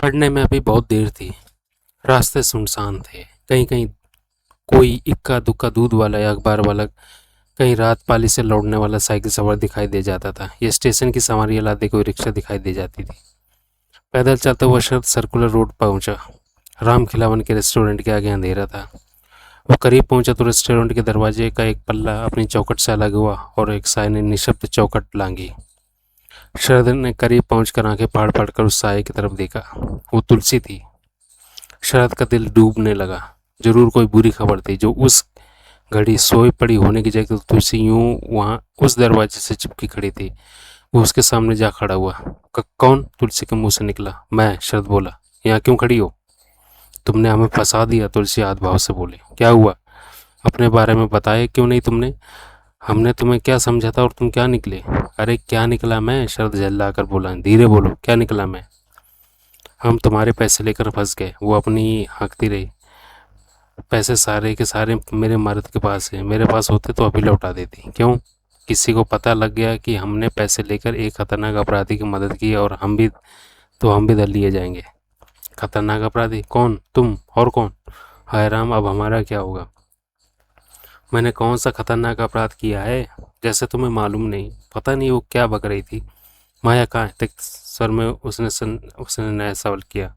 पढ़ने में अभी बहुत देर थी। रास्ते सुनसान थे। कहीं कहीं कोई इक्का दुक्का दूध वाला या अखबार वाला, कहीं रात पाली से लौटने वाला साइकिल सवार दिखाई दे जाता था। ये स्टेशन की सवारी लादे कोई रिक्शा दिखाई दे जाती थी। पैदल चलते हुए शरद सर्कुलर रोड पहुंचा। राम खिलावन के रेस्टोरेंट के आगे अंधेरा था। वो करीब पहुंचा तो रेस्टोरेंट के दरवाजे का एक पल्ला अपनी चौखट से अलग हुआ और एक साय ने निशब्द चौखट लांगी। शरद ने करीब पहुंचकर आंखें फाड़ फाड़ कर उस साय की तरफ देखा। वो तुलसी थी। शरद का दिल डूबने लगा। जरूर कोई बुरी खबर थी जो उस घड़ी सोई पड़ी होने की जगह तुलसी यूं वहां उस दरवाजे से चिपकी खड़ी थी। वो उसके सामने जा खड़ा हुआ। कौन? तुलसी के मुंह से निकला। मैं, शरद बोला। यहाँ क्यों खड़ी हो? तुमने हमें फंसा दिया, तुलसी हाथ भाव से बोली। क्या हुआ? अपने बारे में बताया क्यों नहीं तुमने? हमने तुम्हें क्या समझा था और तुम क्या निकले? अरे क्या निकला मैं? शरद झल्ला कर बोला। धीरे बोलो, क्या निकला मैं? हम तुम्हारे पैसे लेकर फंस गए। वो अपनी हाँकती रही। पैसे सारे के सारे मेरे मर्द के पास है। मेरे पास होते तो अभी लौटा देती। क्यों? किसी को पता लग गया कि हमने पैसे लेकर एक खतरनाक अपराधी की मदद की और हम भी धर लिए जाएंगे। खतरनाक अपराधी? कौन? तुम? और कौन? हाय राम, अब हमारा क्या होगा? मैंने कौन सा खतरनाक अपराध किया है? जैसे तुम्हें मालूम नहीं। पता नहीं वो क्या बक रही थी। माया कहाँ है? तक सर में उसने नया सवाल किया।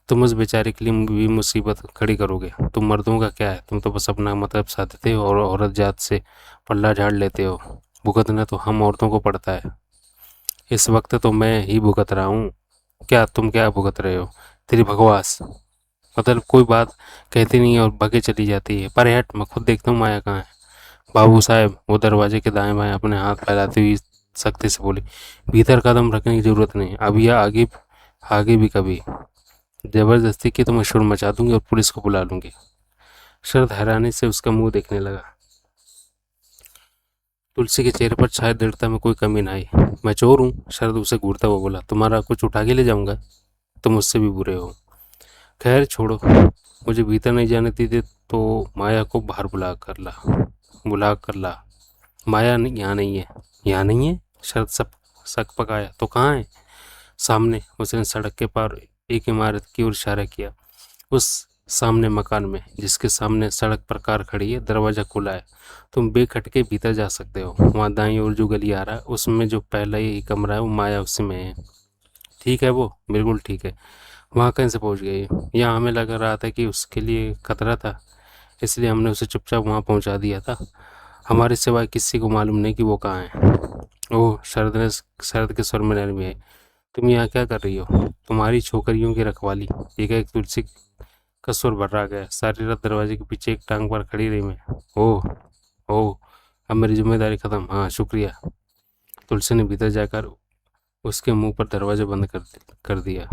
तुम उस बेचारे के लिए भी मुसीबत खड़ी करोगे? तुम मर्दों का क्या है? तुम तो बस अपना मतलब साधते हो और औरत जात से पल्ला झाड़ लेते हो। भुगतना तो हम औरतों को पड़ता है। इस वक्त तो मैं ही भुगत रहा हूँ। क्या? तुम क्या भुगत रहे हो? तेरी बकवास। मतलब कोई बात कहती नहीं और भगे चली जाती है। पर हट, मैं खुद देखता हूँ माया कहाँ है। बाबू साहब, वो दरवाजे के दाएं बाएं अपने हाथ फैलाती हुई सख्ती से बोली। भीतर कदम रखने की जरूरत नहीं, अब या आगे आगे भी कभी जबरदस्ती की तो मैं शोर मचा दूंगी और पुलिस को बुला लूंगी। शरद हैरानी से उसका मुंह देखने लगा। तुलसी के चेहरे पर छाया दृढ़ता में कोई कमी न आई। मैं चोर हूँ? शरद उसे घूरता हुआ बोला। तुम्हारा कुछ उठा के ले जाऊंगा? तुम मुझसे भी बुरे हो। खैर छोड़ो, मुझे भीतर नहीं जाने दीजिए तो माया को बाहर बुला कर ला। माया यहाँ नहीं है। यहाँ नहीं है? शरद सब शक पकाया। तो कहाँ है? सामने। उसने सड़क के पार एक इमारत की ओर इशारा किया। उस सामने मकान में, जिसके सामने सड़क पर कार खड़ी है, दरवाजा खुला है। तुम बेखटके भीतर जा सकते हो। वहाँ दाईं ओर जो गली आ रहा है उसमें जो पहला ही कमरा है वो माया उसी में है। ठीक है वो? बिल्कुल ठीक है। वहाँ कैसे पहुँच गई? यहाँ हमें लग रहा था कि उसके लिए खतरा था, इसलिए हमने उसे चुपचाप वहाँ पहुँचा दिया था। हमारे सिवाय किसी को मालूम नहीं कि वो कहाँ है। ओह, शरद के स्वर में नरमी है। तुम यहाँ क्या कर रही हो? तुम्हारी छोकरियों की रखवाली। एक तुलसी का स्वर भर्रा गया। सारी रात दरवाजे के पीछे एक टांग पर खड़ी रही मैं। ओह ओह, अब मेरी जिम्मेदारी खत्म। हाँ शुक्रिया। तुलसी ने भीतर जाकर उसके मुंह पर दरवाजा बंद कर दिया।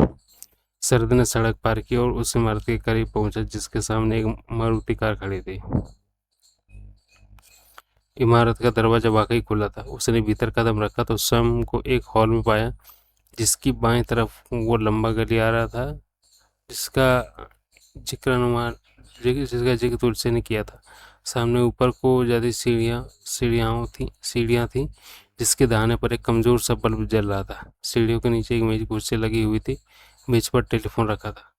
शरद ने सड़क पार की और उस इमारत के करीब पहुंचा जिसके सामने एक मारुति कार खड़ी थी। इमारत का दरवाजा वाकई खुला था। उसने भीतर कदम रखा तो स्वयं को एक हॉल में पाया, जिसकी बाएं तरफ वो लंबा गली आ रहा था जिसका जिक्र अनुमान जिसका जिक्र तुलसी ने किया था। सामने ऊपर को जाती सीढ़ियाँ थी जिसके दाहिने पर एक कमजोर सा बल्ब जल रहा था। सीढ़ियों के नीचे एक मेज कुर्सी लगी हुई थी। मेज पर टेलीफोन रखा था।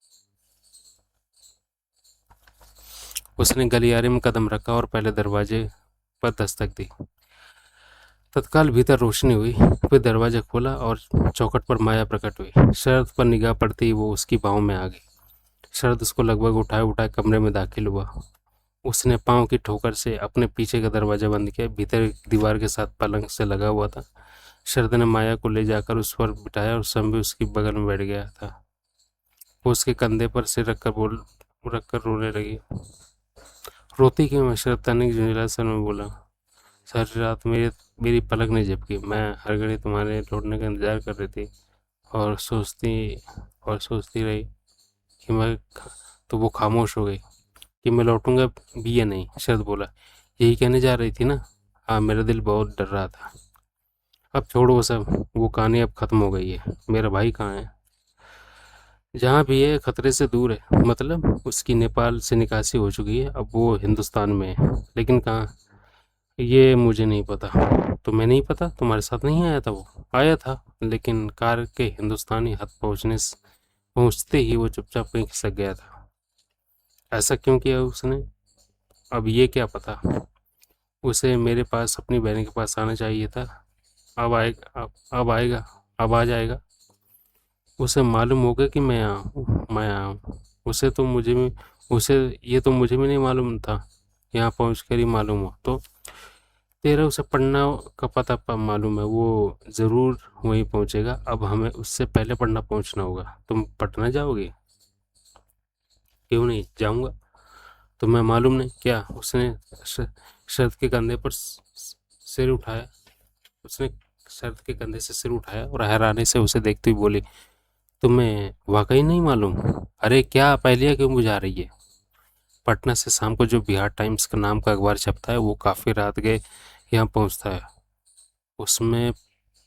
उसने गलियारे में कदम रखा और पहले दरवाजे पर दस्तक दी। तत्काल भीतर रोशनी हुई। फिर दरवाजा खोला और चौखट पर माया प्रकट हुई। शरद पर निगाह पड़ते ही वो उसकी बाहों में आ गई। शरद उसको लगभग उठाए उठाए कमरे में दाखिल हुआ। उसने पाँव की ठोकर से अपने पीछे का दरवाजा बंद किया। भीतर एक दीवार के साथ पलंग से लगा हुआ था। शरद ने माया को ले जाकर उस पर बिठाया और स्वयं भी उसकी बगल में बैठ गया था। वो उसके कंधे पर सिर रखकर रोने लगी। रोती क्यों है? शरद तनिक झुंझला स्वर में बोला। सारी रात मेरी पलक नहीं झपकी। मैं हर घड़ी तुम्हारे लौटने का इंतजार कर रही थी और सोचती रही कि मैं तो वो खामोश हो गई कि मैं लौटूंगा भी या नहीं। शरद बोला। यही कहने जा रही थी ना? हाँ, मेरा दिल बहुत डर रहा था। अब छोड़ो वो सब। वो कहानी अब खत्म हो गई है। मेरा भाई कहाँ है? जहाँ भी है खतरे से दूर है। मतलब उसकी नेपाल से निकासी हो चुकी है, अब वो हिंदुस्तान में है। लेकिन कहाँ, ये मुझे नहीं पता। तुम्हें नहीं पता? तुम्हारे साथ नहीं आया था वो? आया था, लेकिन कार के हिंदुस्तानी हद पहुँचने पहुंचते ही वो चुपचाप कहीं खिसक गया था। ऐसा क्यों किया उसने? अब ये क्या पता। उसे मेरे पास अपनी बहन के पास आना चाहिए था। अब आएगा, अब आएगा, अब आ जाएगा। उसे मालूम होगा कि मैं यहाँ हूँ, मैं यहाँ हूँ। उसे ये तो मुझे भी नहीं मालूम था। यहाँ पहुँच कर ही मालूम हो तो। तेरा उसे पढ़ना का पता मालूम है, वो ज़रूर वहीं पहुँचेगा। अब हमें उससे पहले पढ़ना पहुँचना होगा। तुम पटना जाओगे? क्यों नहीं जाऊँगा। तुम्हें मालूम नहीं क्या? उसने श- शरद के कंधे पर सिर उठाया। उसने शरद के कंधे से सिर उठाया और हैरानी से उसे देखते हुए बोली, तुम्हें वाकई नहीं मालूम? अरे क्या पहेलियाँ क्यों बुझा रही है? पटना से शाम को जो बिहार टाइम्स का नाम का अखबार छपता है वो काफ़ी रात गए यहाँ पहुँचता है। उसमें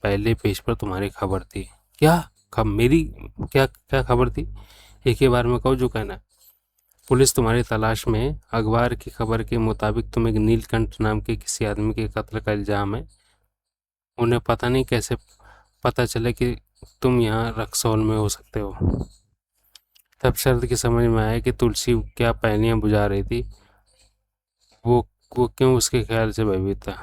पहले पेज पर तुम्हारी खबर थी। क्या? मेरी क्या क्या खबर थी? एक ही बार में कहो जो कहना है। पुलिस तुम्हारी तलाश में। अखबार की खबर के मुताबिक तुम एक नीलकंठ नाम के किसी आदमी के कत्ल का इल्जाम है। उन्हें पता नहीं कैसे पता चले कि तुम यहाँ रक्सौल में हो सकते हो। तब शरद की समझ में आया कि तुलसी क्या पहेलियां बुझा रही थी। वो वो क्यों उसके ख्याल से भयभीत था।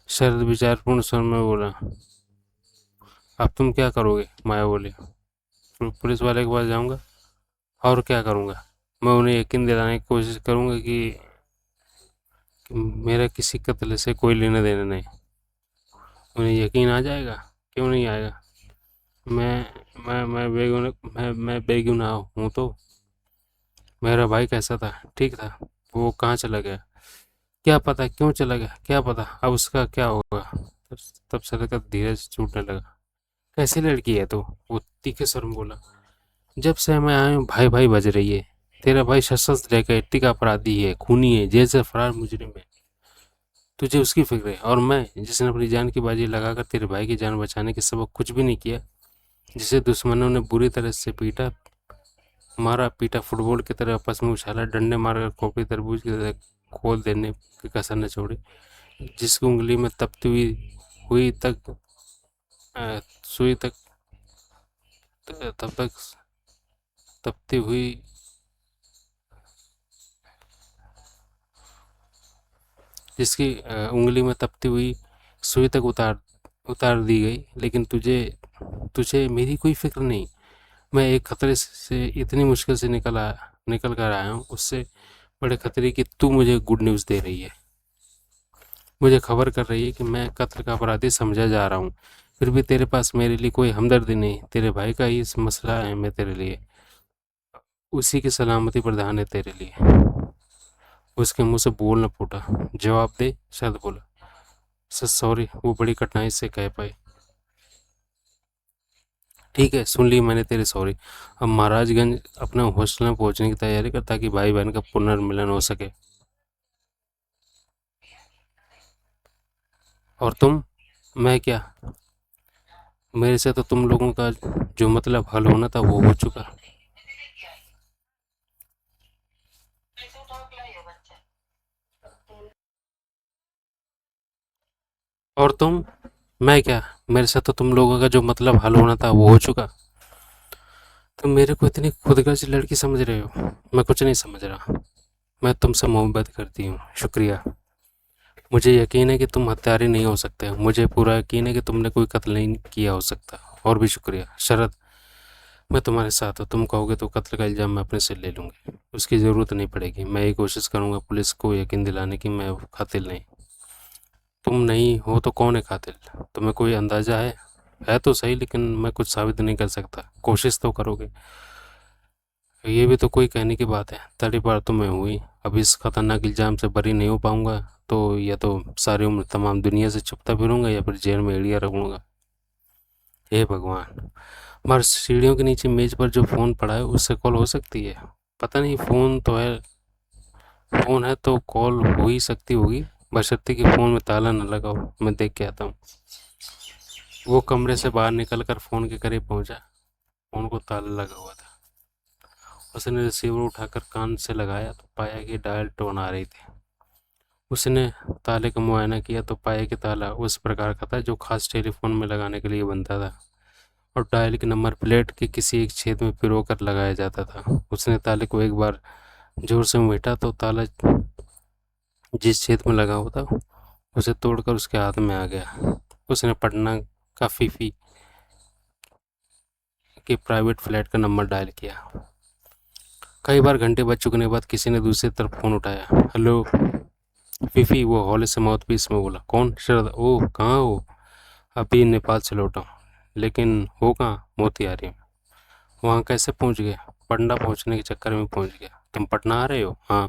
शरद विचारपूर्ण स्वर में बोला, अब तुम क्या करोगे? माया बोली, पुलिस वाले के पास जाऊंगा। और क्या करूंगा? मैं उन्हें यकीन दिलाने की कोशिश करूंगा कि मेरा किसी कत्ल से कोई लेना देना नहीं। उन्हें यकीन आ जाएगा। क्यों नहीं आएगा? मैं बेगुनाह हूँ तो। मेरा भाई कैसा था? ठीक था। वो कहाँ चला गया? क्या पता क्यों चला गया, क्या पता अब उसका क्या होगा। तब तब शरद का धीरज छूटने लगा। कैसी लड़की है तो? वो तीखे स्वर में बोला, जब से मैं आया हूँ भाई भाई बज रही है। तेरा भाई सशस्त्र लेकर एट्टी का अपराधी है, खूनी है, जेल से फरार मुजरिम है। तुझे उसकी फिक्र है, और मैं जिसने अपनी जान की बाजी लगाकर तेरे भाई की जान बचाने के सबब कुछ भी नहीं किया, जिसे दुश्मनों ने बुरी तरह से पीटा, मारा पीटा, फुटबॉल की तरह आपस में उछाला, डंडे मारकर खोपड़ी तरबूज की तरह खोल देने की कसर न छोड़ी, जिसकी उंगली में तपती हुई तक सुई तक तब तक तपती हुई जिसकी उंगली में तपती हुई सुई तक उतार उतार दी गई। लेकिन तुझे तुझे मेरी कोई फिक्र नहीं। मैं एक खतरे से इतनी मुश्किल से निकल कर आया हूँ, उससे बड़े खतरे की तू मुझे गुड न्यूज़ दे रही है। मुझे खबर कर रही है कि मैं कत्ल का अपराधी समझा जा रहा हूँ। फिर भी तेरे पास मेरे लिए कोई हमदर्दी नहीं। तेरे भाई का ही इस मसला है। मैं तेरे लिए उसी की सलामती पर ध्यान है तेरे लिए। उसके मुंह से बोल न फूटा। जवाब दे। शायद बोला, सर सॉरी, वो बड़ी कठिनाई से कह पाई। ठीक है, सुन ली मैंने तेरी सॉरी। अब महाराजगंज अपने हॉस्टल में पहुंचने की तैयारी कर, ताकि भाई बहन का पुनर्मिलन हो सके। और तुम? मैं क्या? मेरे से तो तुम लोगों का जो मतलब हल होना था वो हो चुका। और तुम? मैं क्या? मेरे से तो तुम लोगों का जो मतलब हल होना था वो हो चुका। तुम मेरे को इतनी खुदगर्ज लड़की समझ रहे हो? मैं कुछ नहीं समझ रहा। मैं तुमसे मोहब्बत करती हूँ। शुक्रिया। मुझे यकीन है कि तुम हत्यारे नहीं हो सकते। मुझे पूरा यकीन है कि तुमने कोई कत्ल नहीं किया हो सकता। और भी शुक्रिया शरद। मैं तुम्हारे साथ हूँ। तुम कहोगे तो कत्ल का इल्ज़ाम मैं अपने सिर ले लूँगी। उसकी ज़रूरत नहीं पड़ेगी। मैं ये कोशिश करूँगा पुलिस को यकीन दिलाने की मैं कातिल नहीं। तुम नहीं हो तो कौन है कातिल? तुम्हें कोई अंदाज़ा है? है तो सही, लेकिन मैं कुछ साबित नहीं कर सकता। कोशिश तो करोगे? ये भी तो कोई कहने की बात है। तड़ीपार तो मैं हुई। अब इस खतरनाक इल्ज़ाम से बरी नहीं हो पाऊंगा तो या तो सारी उम्र तमाम दुनिया से छुपता फिरूंगा या फिर जेल में एड़िया रगड़ूंगा। हे भगवान। मगर सीढ़ियों के नीचे मेज पर जो फ़ोन पड़ा है उससे कॉल हो सकती है? पता नहीं। फ़ोन है तो कॉल हो ही सकती होगी, बशर्ते कि फ़ोन में ताला न लगा हो। मैं देख के आता हूँ। वो कमरे से बाहर निकल कर फ़ोन के करीब पहुंचा। फ़ोन को ताला लगा हुआ था। उसने रिसीवर उठाकर कान से लगाया तो पाया कि डायल टोन आ रही थी। उसने ताले का मुआयना किया तो पाया कि ताला उस प्रकार का था जो खास टेलीफोन में लगाने के लिए बनता था। और डायल के नंबर प्लेट के किसी एक छेद में पिरो कर लगाया जाता था। उसने ताले को एक बार जोर से घुमाया तो ताला जिस छेद में लगा हुआ था उसे तोड़कर उसके हाथ में आ गया। उसने पटना का फीफी के प्राइवेट फ्लैट का नंबर डायल किया। कई बार घंटे बज चुकने के बाद किसी ने दूसरी तरफ फ़ोन उठाया। हेलो फीफी, वो हौले से माउथपीस में बोला। कौन? शरद। ओह, कहाँ हो? अभी नेपाल से लौटा हूँ। लेकिन हो कहाँ? मोतिहारी में। वहाँ कैसे पहुँच गए? पटना पहुँचने के चक्कर में पहुँच गया। तुम पटना आ रहे हो? हाँ,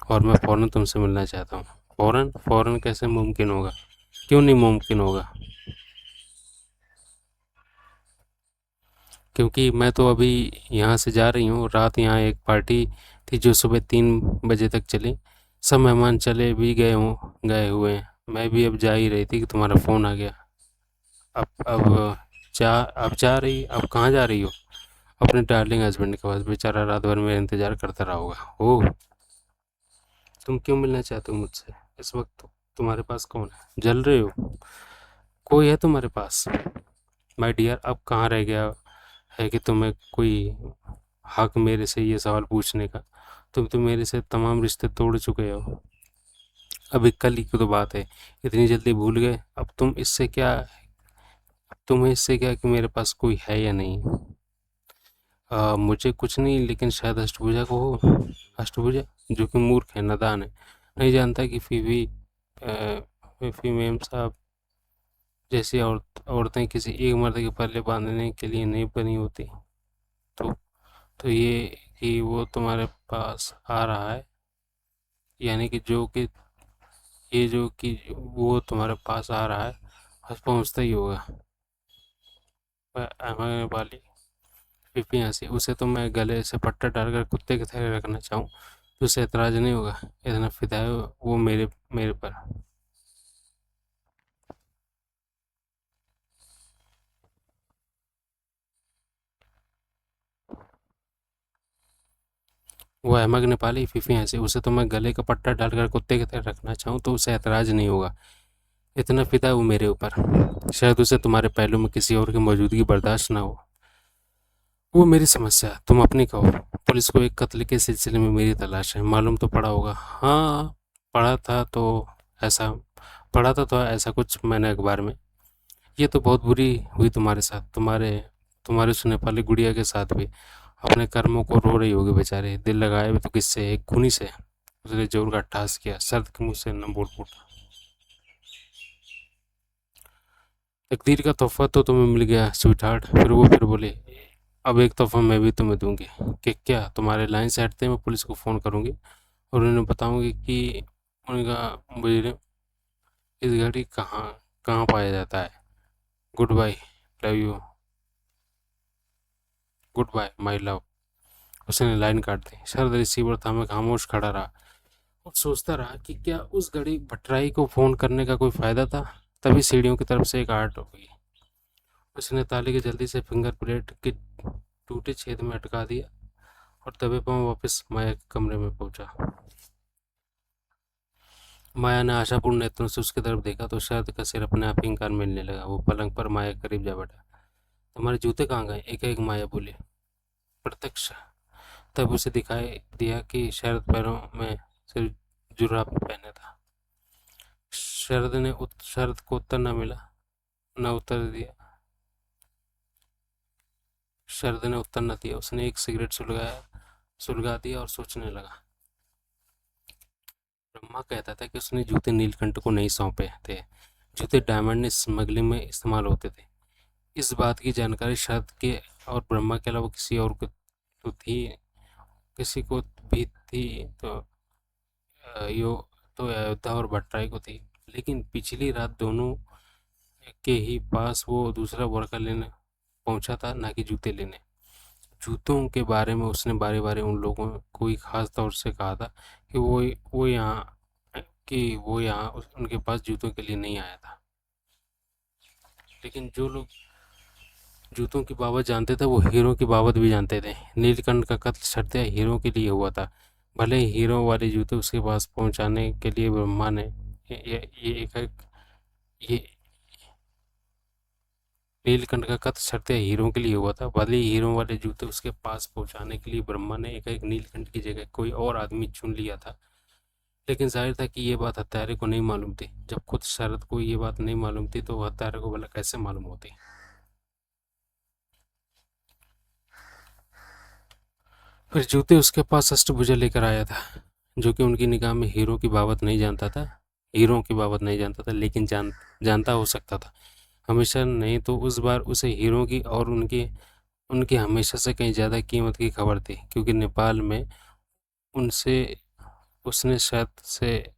और मैं फ़ौरन तुमसे मिलना चाहता हूँ। फ़ौरन? फ़ौरन कैसे मुमकिन होगा? क्यों नहीं मुमकिन होगा? क्योंकि मैं तो अभी यहाँ से जा रही हूँ। रात यहाँ एक पार्टी थी जो सुबह 3 बजे तक चली। सब मेहमान चले भी गए हुए हैं। मैं भी अब जा ही रही थी कि तुम्हारा फ़ोन आ गया। अब अब कहाँ जा रही हो? अपने डार्लिंग हस्बैंड के पास। बेचारा रात भर मेरा इंतज़ार करता रहा होगा। ओह, तुम क्यों मिलना चाहते हो मुझसे इस वक्त? तुम्हारे पास कौन है? जल रहे हो? कोई है तुम्हारे पास? माय डियर, अब कहाँ रह गया है कि तुम्हें कोई हक मेरे से ये सवाल पूछने का? तुम तो मेरे से तमाम रिश्ते तोड़ चुके हो। अभी कल ही की तो बात है, इतनी जल्दी भूल गए? तुम्हें इससे क्या कि मेरे पास कोई है या नहीं? मुझे कुछ नहीं, लेकिन शायद अष्टभुजा को हो। अष्टभुजा? जो कि मूर्ख है, नादान है, नहीं जानता कि फीफी मेम साहब जैसी औरतें किसी एक मर्द के पल्ले बांधने के लिए नहीं बनी होती। तो तो ये कि वो तुम्हारे पास आ रहा है, यानी कि जो कि वो तुम्हारे पास आ रहा है, बस पहुंचता ही होगा। हमें वाली फीफी हंसी। उसे तो मैं गले से पट्टा डालकर कुत्ते की तरह रखना चाहूँ तो उसे एतराज़ नहीं होगा। इतना फिदा है वो मेरे मेरे पर। वो अहमक नेपाली फीफी हंसी। उसे तो मैं गले का पट्टा डालकर कुत्ते की तरह रखना चाहूँ तो उसे एतराज़ नहीं होगा। इतना फिदा है वो मेरे ऊपर। शायद उसे तुम्हारे पहलू में किसी और की मौजूदगी बर्दाश्त ना हो। वो मेरी समस्या है, तुम अपनी कहो। पुलिस को एक कत्ल के सिलसिले में मेरी तलाश है। मालूम तो पड़ा होगा? हाँ, पढ़ा था तो ऐसा ऐसा कुछ मैंने अखबार में। ये तो बहुत बुरी हुई तुम्हारे साथ, तुम्हारे उस नेपाली गुड़िया के साथ भी। अपने कर्मों को रो रही होगी बेचारे। दिल लगाए भी तो किससे? एक खूनी से। उसने जोर का ठहास किया। सर्द के मुंह से न बोल फूटा। तकदीर का तोहफा तो तुम्हें मिल गया स्वीटहार्ट। फिर बोले, अब एक तोहफा मैं भी तुम्हें दूंगी। कि क्या? तुम्हारे लाइन से हटते मैं पुलिस को फ़ोन करूंगी और उन्हें बताऊंगी कि उनका मुझे इस घड़ी कहाँ कहाँ पाया जाता है। Goodbye, love you. Goodbye my love. उसने लाइन काट दी। शरद रिसीवर थामे खामोश खड़ा रहा और सोचता रहा कि क्या उस घड़ी भट्टराई को फ़ोन करने का कोई फ़ायदा था। तभी सीढ़ियों की तरफ से एक आहट हुई। उसने ताले के जल्दी से फिंगर प्लेट के टूटे छेद में अटका दिया और दबे पांव वापस माया के कमरे में पहुंचा। माया ने आशापूर्ण नेत्रों से उसकी तरफ देखा तो शरद का सिर अपने आप ही इंकार मिलने लगा। वो पलंग पर माया के करीब जा बैठा। तुम्हारे जूते कहाँ गए? एक एक माया बोली। प्रत्यक्ष तब उसे दिखाई दिया कि शरद पैरों में सिर्फ जुराब पहने था। शरद को उत्तर न मिला। न उत्तर दिया शरद ने उत्तर न दिया। उसने एक सिगरेट सुलगा दिया और सोचने लगा। ब्रह्मा कहता था कि उसने जूते नीलकंठ को नहीं सौंपे थे। जूते डायमंड स्मगलिंग में इस्तेमाल होते थे। इस बात की जानकारी शरद के और ब्रह्मा के अलावा किसी और को तो थी किसी को भी थी तो यो तो अयोध्या और भट्टराई को थी। लेकिन पिछली रात दोनों के ही पास वो दूसरा बुरका लेने पहुंचा था, ना कि जूते लेने। जूतों के बारे में उसने बारे बारे उन लोगों को ही खास तौर से कहा था कि वो यहाँ उनके पास जूतों के लिए नहीं आया था। लेकिन जो लोग जूतों की बाबत जानते थे वो हीरो की बाबत भी जानते थे। नीलकंठ का कत्ल शर्त हीरो के लिए हुआ था। भले ही हीरो वाले जूते उसके पास पहुंचाने के लिए ब्रह्मा ने ये ये एक ये नीलकंठ का कथ शर्ते हीरों के लिए हुआ था। भले ही हीरों वाले जूते उसके पास पहुंचाने के लिए ब्रह्मा ने एक नीलकंठ की जगह कोई और आदमी चुन लिया था, लेकिन जाहिर था कि ये बात हत्यारे को नहीं मालूम थी। जब खुद शरद को ये बात नहीं मालूम थी तो हत्यारे को भला कैसे मालूम होती। फिर जूते उसके पास अष्टभुजा लेकर आया था, जो कि उनकी निगाह में हीरो की बाबत नहीं जानता था, हीरो की बाबत नहीं जानता था, लेकिन जानता हो सकता था। हमेशा नहीं तो उस बार उसे हीरो की और उनके उनकी हमेशा से कहीं ज़्यादा कीमत की खबर थी, क्योंकि नेपाल में उनसे उसने शायद से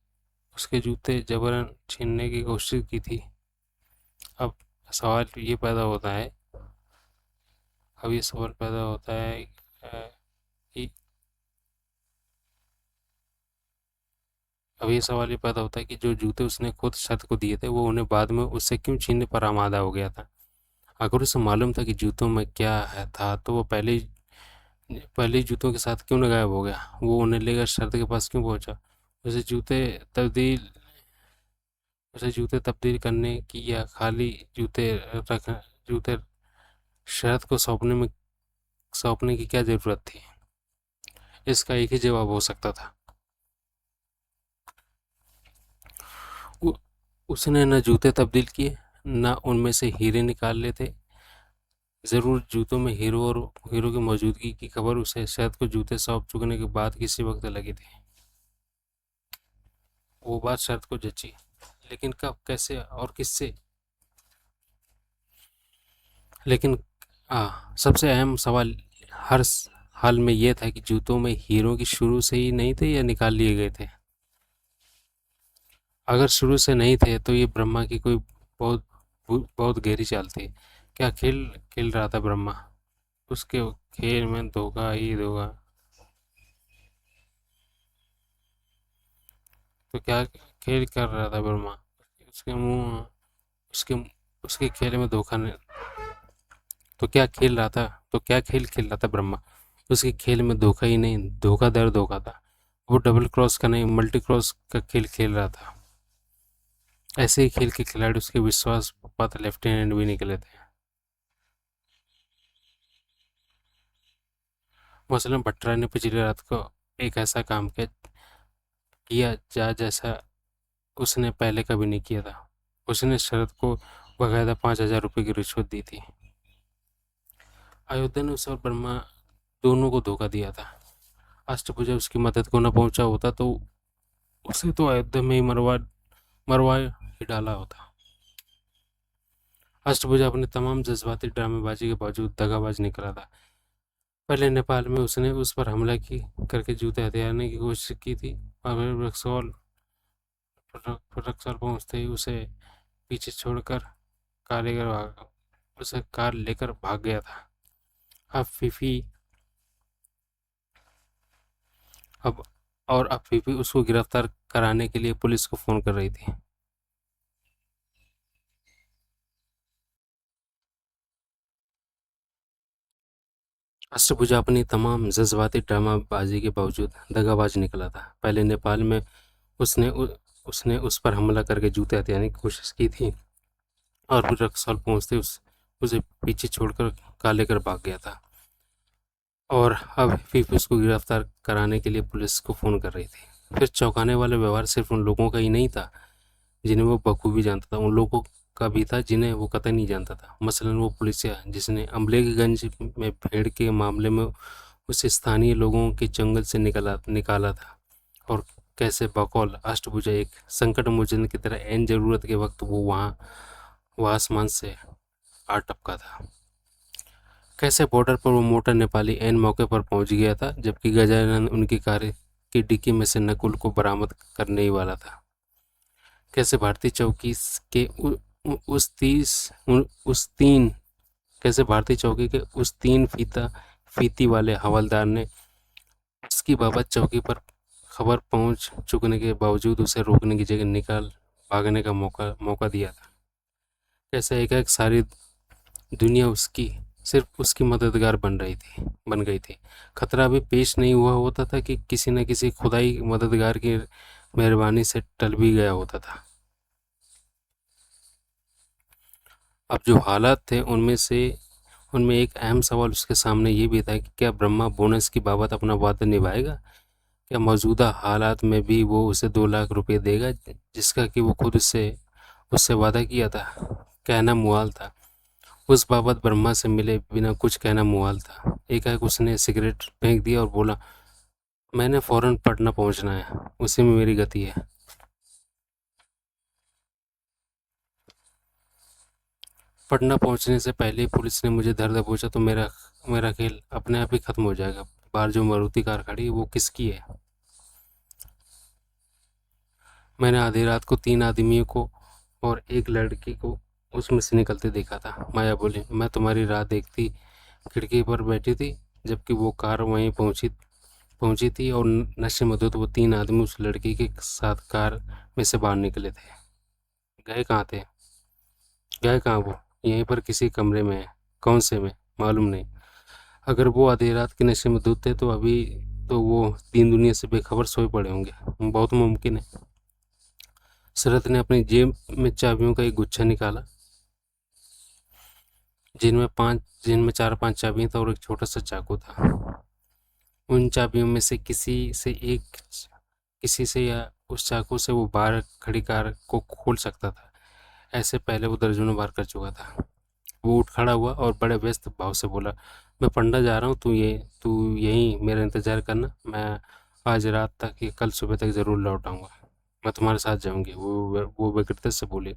उसके जूते जबरन छीनने की कोशिश की थी। अब सवाल ये पैदा होता है अब ये सवाल पैदा होता है कि अब ये सवाल ये पैदा होता है कि जो जूते उसने खुद शर्त को दिए थे वो उन्हें बाद में उससे क्यों छीनने पर आमादा हो गया था। अगर उसे मालूम था कि जूतों में क्या है था तो वो पहले ही जूतों के साथ क्यों न गायब हो गया। वो उन्हें लेकर शर्त के पास क्यों पहुंचा। उसे जूते तब्दील उसे जूते तब्दील करने की या खाली रख जूते शरद को सौंपने की क्या ज़रूरत थी। इसका एक ही जवाब हो सकता था। उ, उसने न जूते तब्दील किए, न उनमें से हीरे निकाल लेते। ज़रूर जूतों में हीरो की मौजूदगी की खबर उसे शरद को जूते सौंप चुकने के बाद किसी वक्त लगी थी। वो बात शरद को जची, लेकिन कब, कैसे और किससे। लेकिन सबसे अहम सवाल हर हाल में यह था कि जूतों में हीरो की शुरू से ही नहीं थे या निकाल लिए गए थे। अगर शुरू से नहीं थे तो ये ब्रह्मा की कोई बहुत बहुत गहरी चाल थी। क्या खेल खेल रहा था ब्रह्मा। उसके खेल में धोखा ही धोखा। तो क्या खेल कर रहा था ब्रह्मा। उसके मुंह उसके उसके खेल में धोखा नहीं। तो क्या खेल खेल रहा था ब्रह्मा। उसके खेल में धोखा ही नहीं, धोखा दर धोखा था। वो डबल क्रॉस का नहीं, मल्टी क्रॉस का खेल खेल रहा था। ऐसे ही खेल के खिलाड़ी उसके विश्वास पात्र लेफ्टिनेंट भी निकले थे। मसलन भट्टराय ने पिछली रात को एक ऐसा काम किया जैसा उसने पहले कभी नहीं किया था। उसने शरद को बाकायदा 5,000 रुपये की रिश्वत दी थी। अयोध्या ने उस और ब्रह्मा दोनों को धोखा दिया था। अष्टभुजा उसकी मदद को न पहुंचा होता तो उसे तो अयोध्या में ही मरवा ही डाला होता। अष्टभुजा अपने तमाम जज्बाती ड्रामेबाजी के बावजूद दगाबाज निकला था। पहले नेपाल में उसने उस पर हमला की करके जूते हथियाने की कोशिश की थी, और फिर रक्सौल पहुंचते ही उसे पीछे छोड़कर उसे कार लेकर भाग गया था। अब फीफी अब अब फीफी उसको गिरफ्तार कराने के लिए पुलिस को फोन कर रही थी। अष्टभुजा अपनी तमाम जज्बाती ड्रामाबाजी के बावजूद दगाबाज निकला था। पहले नेपाल में उसने उसने उस पर हमला करके जूते हथियाने की कोशिश की थी, और फिर रक्सौल पहुंचते उसे पीछे छोड़कर कार लेकर भाग गया था। और अब फीफी उसको गिरफ्तार कराने के लिए पुलिस को फ़ोन कर रही थी। फिर चौंकाने वाला व्यवहार सिर्फ उन लोगों का ही नहीं था जिन्हें वो बखूबी जानता था, उन लोगों का भी था जिन्हें वो कतई नहीं जानता था। मसलन वो पुलिसिया जिसने अम्बेगंज में भीड़ के मामले में उसे स्थानीय लोगों के जंगल से निकाला था, और कैसे बकौल अष्टभुजा एक संकट मोचन की तरह एन ज़रूरत के वक्त वो वहाँ आसमान से आ टपका था। कैसे बॉर्डर पर वो मोटा नेपाली ऐन मौके पर पहुंच गया था, जबकि गजानन उनकी कार की डिक्की में से नकुल को बरामद करने ही वाला था। कैसे भारतीय चौकी के उस तीस उस तीन कैसे भारतीय चौकी के उस तीन फीती वाले हवलदार ने उसकी बाबत चौकी पर खबर पहुंच चुकने के बावजूद उसे रोकने की जगह निकाल भागने का मौका दिया था। कैसे एक सारी दुनिया सिर्फ उसकी मददगार बन गई थी। खतरा अभी पेश नहीं हुआ होता था कि किसी न किसी खुदाई मददगार की मेहरबानी से टल भी गया होता था। अब जो हालात थे उनमें एक अहम सवाल उसके सामने ये भी था कि क्या ब्रह्मा बोनस की बाबत अपना वादा निभाएगा? क्या मौजूदा हालात में भी वो उसे 2 लाख रुपए देगा जिसका कि वो खुद उससे उससे वादा किया था? कहना मुहाल था। उस बाबत ब्रह्मा से मिले बिना कुछ कहना मुहाल था। एकाएक उसने सिगरेट फेंक दिया और बोला, मैंने फौरन पटना पहुंचना है, उसी में मेरी गति है। पटना पहुंचने से पहले ही पुलिस ने मुझे धर दबोचा तो मेरा मेरा खेल अपने आप ही खत्म हो जाएगा। बाहर जो मारुति कार खड़ी है वो किसकी है? मैंने आधी रात को 3 आदमियों को और एक लड़की को उसमें से निकलते देखा था। माया बोली, मैं तुम्हारी राह देखती खिड़की पर बैठी थी जबकि वो कार वहीं पहुंची पहुंची थी और नशे में धुत वो 3 आदमी उस लड़की के साथ कार में से बाहर निकले थे। गए कहाँ थे? गए कहाँ वो? यहीं पर किसी कमरे में है। कौन से में? मालूम नहीं। अगर वो आधी रात के नशे में धुत थे तो अभी तो वो दीन दुनिया से बेखबर सोए पड़े होंगे। बहुत मुमकिन है। शरत ने अपनी जेब में चाबियों का एक गुच्छा निकाला जिनमें 4-5 चाबियां था और एक छोटा सा चाकू था। उन चाबियों में से किसी से या उस चाकू से वो बाहर खड़ी कार को खोल सकता था। ऐसे पहले वो दर्जनों बार कर चुका था। वो उठ खड़ा हुआ और बड़े व्यस्त भाव से बोला, मैं पटना जा रहा हूँ, तू यहीं मेरा इंतज़ार करना। मैं आज रात तक या कल सुबह तक ज़रूर लौट आऊँगा। मैं तुम्हारे साथ जाऊँगी। वो व्यग्रता से बोली,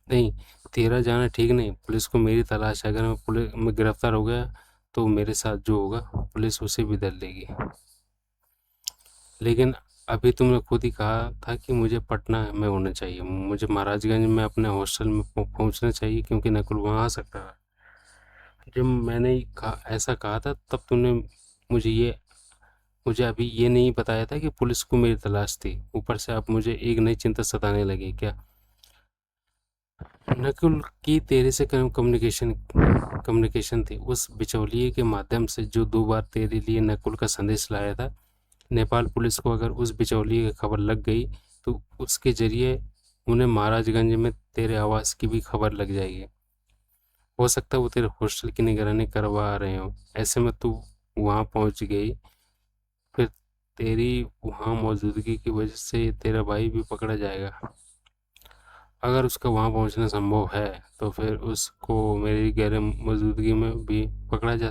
नहीं, तेरा जाना ठीक नहीं। पुलिस को मेरी तलाश है। अगर मैं गिरफ्तार हो गया तो मेरे साथ जो होगा पुलिस उसे भी दल लेगी। लेकिन अभी तुमने खुद ही कहा था कि मुझे पटना में होना चाहिए। मुझे महाराजगंज में अपने हॉस्टल में पहुंचना चाहिए क्योंकि नकुल वहाँ आ सकता है। जब मैंने ऐसा कहा था तब तूने मुझे ये मुझे अभी ये नहीं बताया था कि पुलिस को मेरी तलाश थी। ऊपर से अब मुझे एक नई चिंता सताने लगी। क्या? नकुल की तेरे से कम्युनिकेशन कम्युनिकेशन थी उस बिचौलिए के माध्यम से जो 2 बार तेरे लिए नकुल का संदेश लाया था। नेपाल पुलिस को अगर उस बिचौलिए की खबर लग गई तो उसके जरिए उन्हें महाराजगंज में तेरे आवास की भी खबर लग जाएगी। हो सकता है वो तेरे हॉस्टल की निगरानी करवा रहे हो। ऐसे में तू वहाँ पहुँच गई, फिर तेरी वहाँ मौजूदगी की वजह से तेरा भाई भी पकड़ा जाएगा। अगर उसका वहाँ पहुँचना संभव है तो फिर उसको मेरी गैर मौजूदगी में भी पकड़ा जा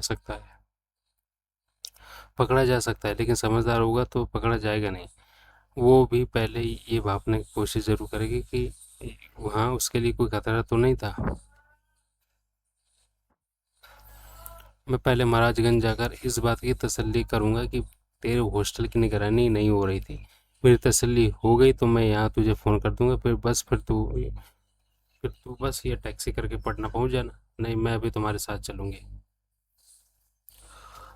सकता है, लेकिन समझदार होगा तो पकड़ा जाएगा नहीं। वो भी पहले ही ये भापने की कोशिश ज़रूर करेगी कि वहाँ उसके लिए कोई खतरा तो नहीं था। मैं पहले महाराजगंज जाकर इस बात की तसल्ली करूँगा कि तेरे हॉस्टल की निगरानी नहीं हो रही थी। मेरी तसल्ली हो गई तो मैं यहाँ तुझे फ़ोन कर दूँगा। फिर तू बस ये टैक्सी करके पटना पहुँच जाना। नहीं, मैं भी तुम्हारे साथ चलूँगी।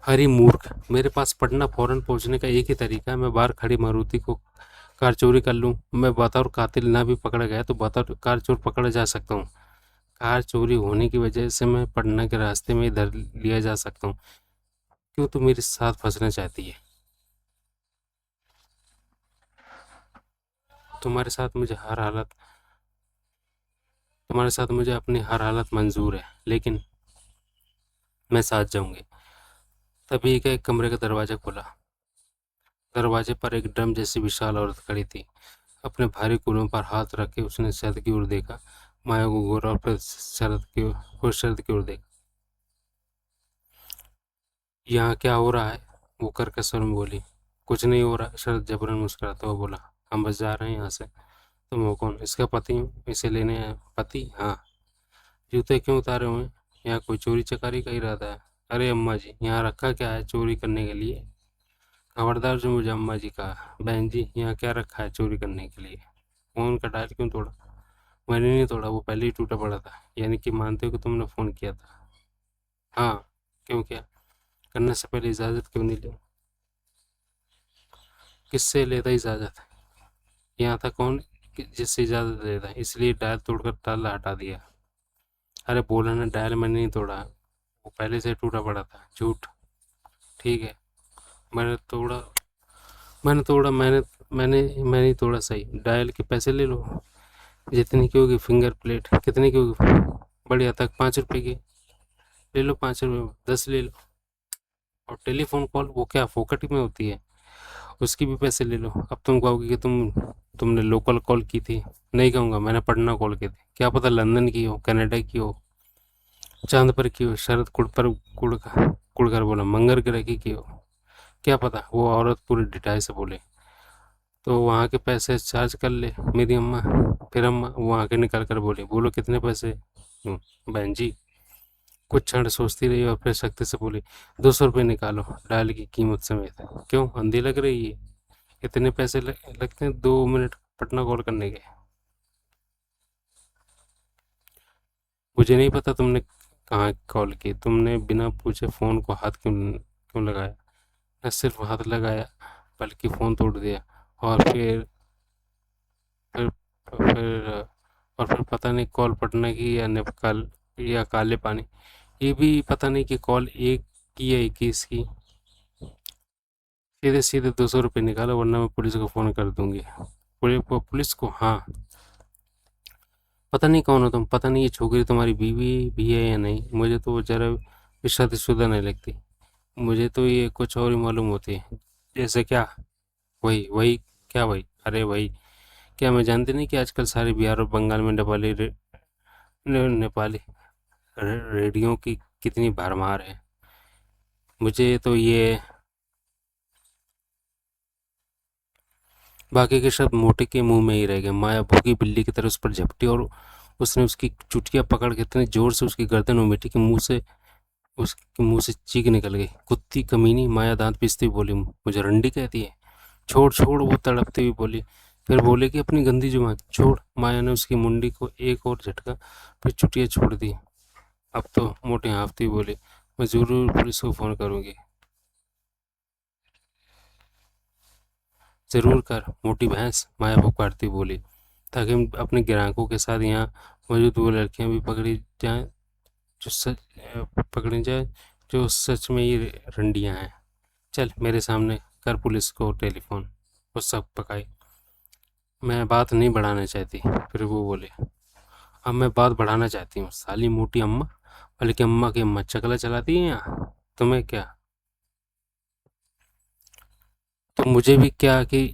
अरे मूर्ख, मेरे पास पटना फौरन पहुँचने का एक ही तरीका है। मैं बाहर खड़ी मारुति को कार चोरी कर लूँ। मैं बतौर कातिल ना भी पकड़ा गया तो बतौर कार चोर पकड़ा जा सकता हूँ। कार चोरी होने की वजह से मैं पटना के रास्ते में इधर लिया जा सकता हूँ। क्यों तू मेरे साथ फंसना चाहती है? तुम्हारे साथ मुझे हर हालत तुम्हारे साथ मुझे अपनी हर हालत मंजूर है, लेकिन मैं साथ जाऊंगी। तभी एक कमरे का दरवाजा खुला। दरवाजे पर एक ड्रम जैसी विशाल औरत खड़ी थी। अपने भारी कूलों पर हाथ रख के उसने शरद की ओर देखा। माया को घूरा और फिर शरद की ओर देखा। यहाँ क्या हो रहा है? वो कर्कश स्वर में बोली। कुछ नहीं हो रहा, शरद जबरन मुस्कुराता हुआ बोला। हम बस जा रहे हैं यहाँ से। तुम हो कौन? इसका पति हूँ, इसे लेने आया। पति? हाँ। जूते क्यों उतारे हुए हैं? यहाँ कोई चोरी चकारी का इरादा है? अरे अम्मा जी, यहाँ रखा क्या है चोरी करने के लिए? खबरदार जो मुझे अम्मा जी कहा। बहन जी, यहाँ क्या रखा है चोरी करने के लिए? फोन का डायल क्यों तोड़ा? मैंने नहीं तोड़ा, वो पहले ही टूटा पड़ा था। यानी कि मानते हो कि तुमने फ़ोन किया था? हाँ। क्यों, क्या करने से पहले इजाज़त क्यों नहीं ली? किससे लेता इजाज़त? यहाँ था कौन जिससे इजाज़त लेता? इसलिए डायल तोड़कर ताला हटा दिया। अरे बोला ना, डायल मैंने नहीं तोड़ा, वो पहले से टूटा पड़ा था। झूठ। ठीक है, मैंने तोड़ा मैंने तोड़ा मैंने मैंने ही तोड़ा। सही, डायल के पैसे ले लो। जितनी की होगी फिंगर प्लेट, कितने की होगी? बढ़िया तक 5 रुपए की ले लो, 5 रुपये 10 ले लो। और टेलीफोन कॉल वो क्या फोकट में होती है, उसकी भी पैसे ले लो। अब तुम कहोगे कि तुमने लोकल कॉल की थी, नहीं कहूँगा, मैंने पटना कॉल की थी, क्या पता लंदन की हो, कनाडा की हो, चांद पर की हो, शरद कुड़ पर कुड़कर बोला मंगर ग्रह की हो, क्या पता। वो औरत पूरी डिठाई से बोले, तो वहाँ के पैसे चार्ज कर ले मेरी अम्मा। फिर अम्मा वो आंखें निकाल कर बोली, बोलो कितने पैसे। बहन जी कुछ क्षण सोचती रही और फिर सख्ती से बोली, 200 रुपये निकालो डाल की कीमत समेत। क्यों अंधी लग रही है, इतने पैसे लगते हैं 2 मिनट पटना कॉल करने के। मुझे नहीं पता तुमने कहाँ कॉल की, तुमने बिना पूछे फ़ोन को हाथ क्यों क्यों लगाया। न सिर्फ हाथ लगाया बल्कि फ़ोन तोड़ दिया। और फिर फिर और फिर पता नहीं कॉल पटना की या नेपाल या काले पानी, ये भी पता नहीं कि कॉल एक की या 21 की। सीधे सीधे 200 रुपये निकालो वरना मैं पुलिस को फ़ोन कर दूंगी। पुलिस को, हाँ। पता नहीं कौन हो तुम, पता नहीं ये छोकरी तुम्हारी बीवी भी है या नहीं, मुझे तो वो जरा भी शादीशुदा नहीं लगती। मुझे तो ये कुछ और ही मालूम होती है। जैसे क्या? वही वही, क्या वही? अरे वही, क्या मैं जानती नहीं कि आजकल सारे बिहार और बंगाल में नेपाली रेडियो की कितनी भरमार है। मुझे तो ये बाकी के शब्द मोटे के मुंह में ही रह गए। माया भूखी बिल्ली की तरह उस पर झपटी और उसने उसकी चुटिया पकड़ के इतने जोर से उसकी गर्दन उमेटी कि उसके मुंह से चीख निकल गई। कुत्ती कमीनी, माया दांत पीसती हुई बोली, मुझे रंडी कहती है। छोड़ छोड़, वो तड़पती हुई बोली। फिर बोले कि अपनी गंदी जुबान छोड़। माया ने उसकी मुंडी को एक और झटका, फिर चुटिया छोड़ दी। अब तो मोटे हाँफती हुई बोली, मैं जरूर पुलिस को फोन करूंगी। जरूर कर मोटी भैंस, माया पुकारती बोली, ताकि हम अपने ग्राहकों के साथ यहाँ मौजूद वो लड़कियां भी जो सच पकड़ी जाए जो सच में ही रंडियां हैं। चल मेरे सामने कर पुलिस को टेलीफोन। वो सब पकाई। मैं बात नहीं बढ़ाना चाहती। फिर वो बोले, अब मैं बात बढ़ाना चाहती हूँ साली मोटी अम्मा, बल्कि अम्मा की अम्मा चकला चलाती है यहाँ। तुम्हें क्या, तो मुझे भी क्या कि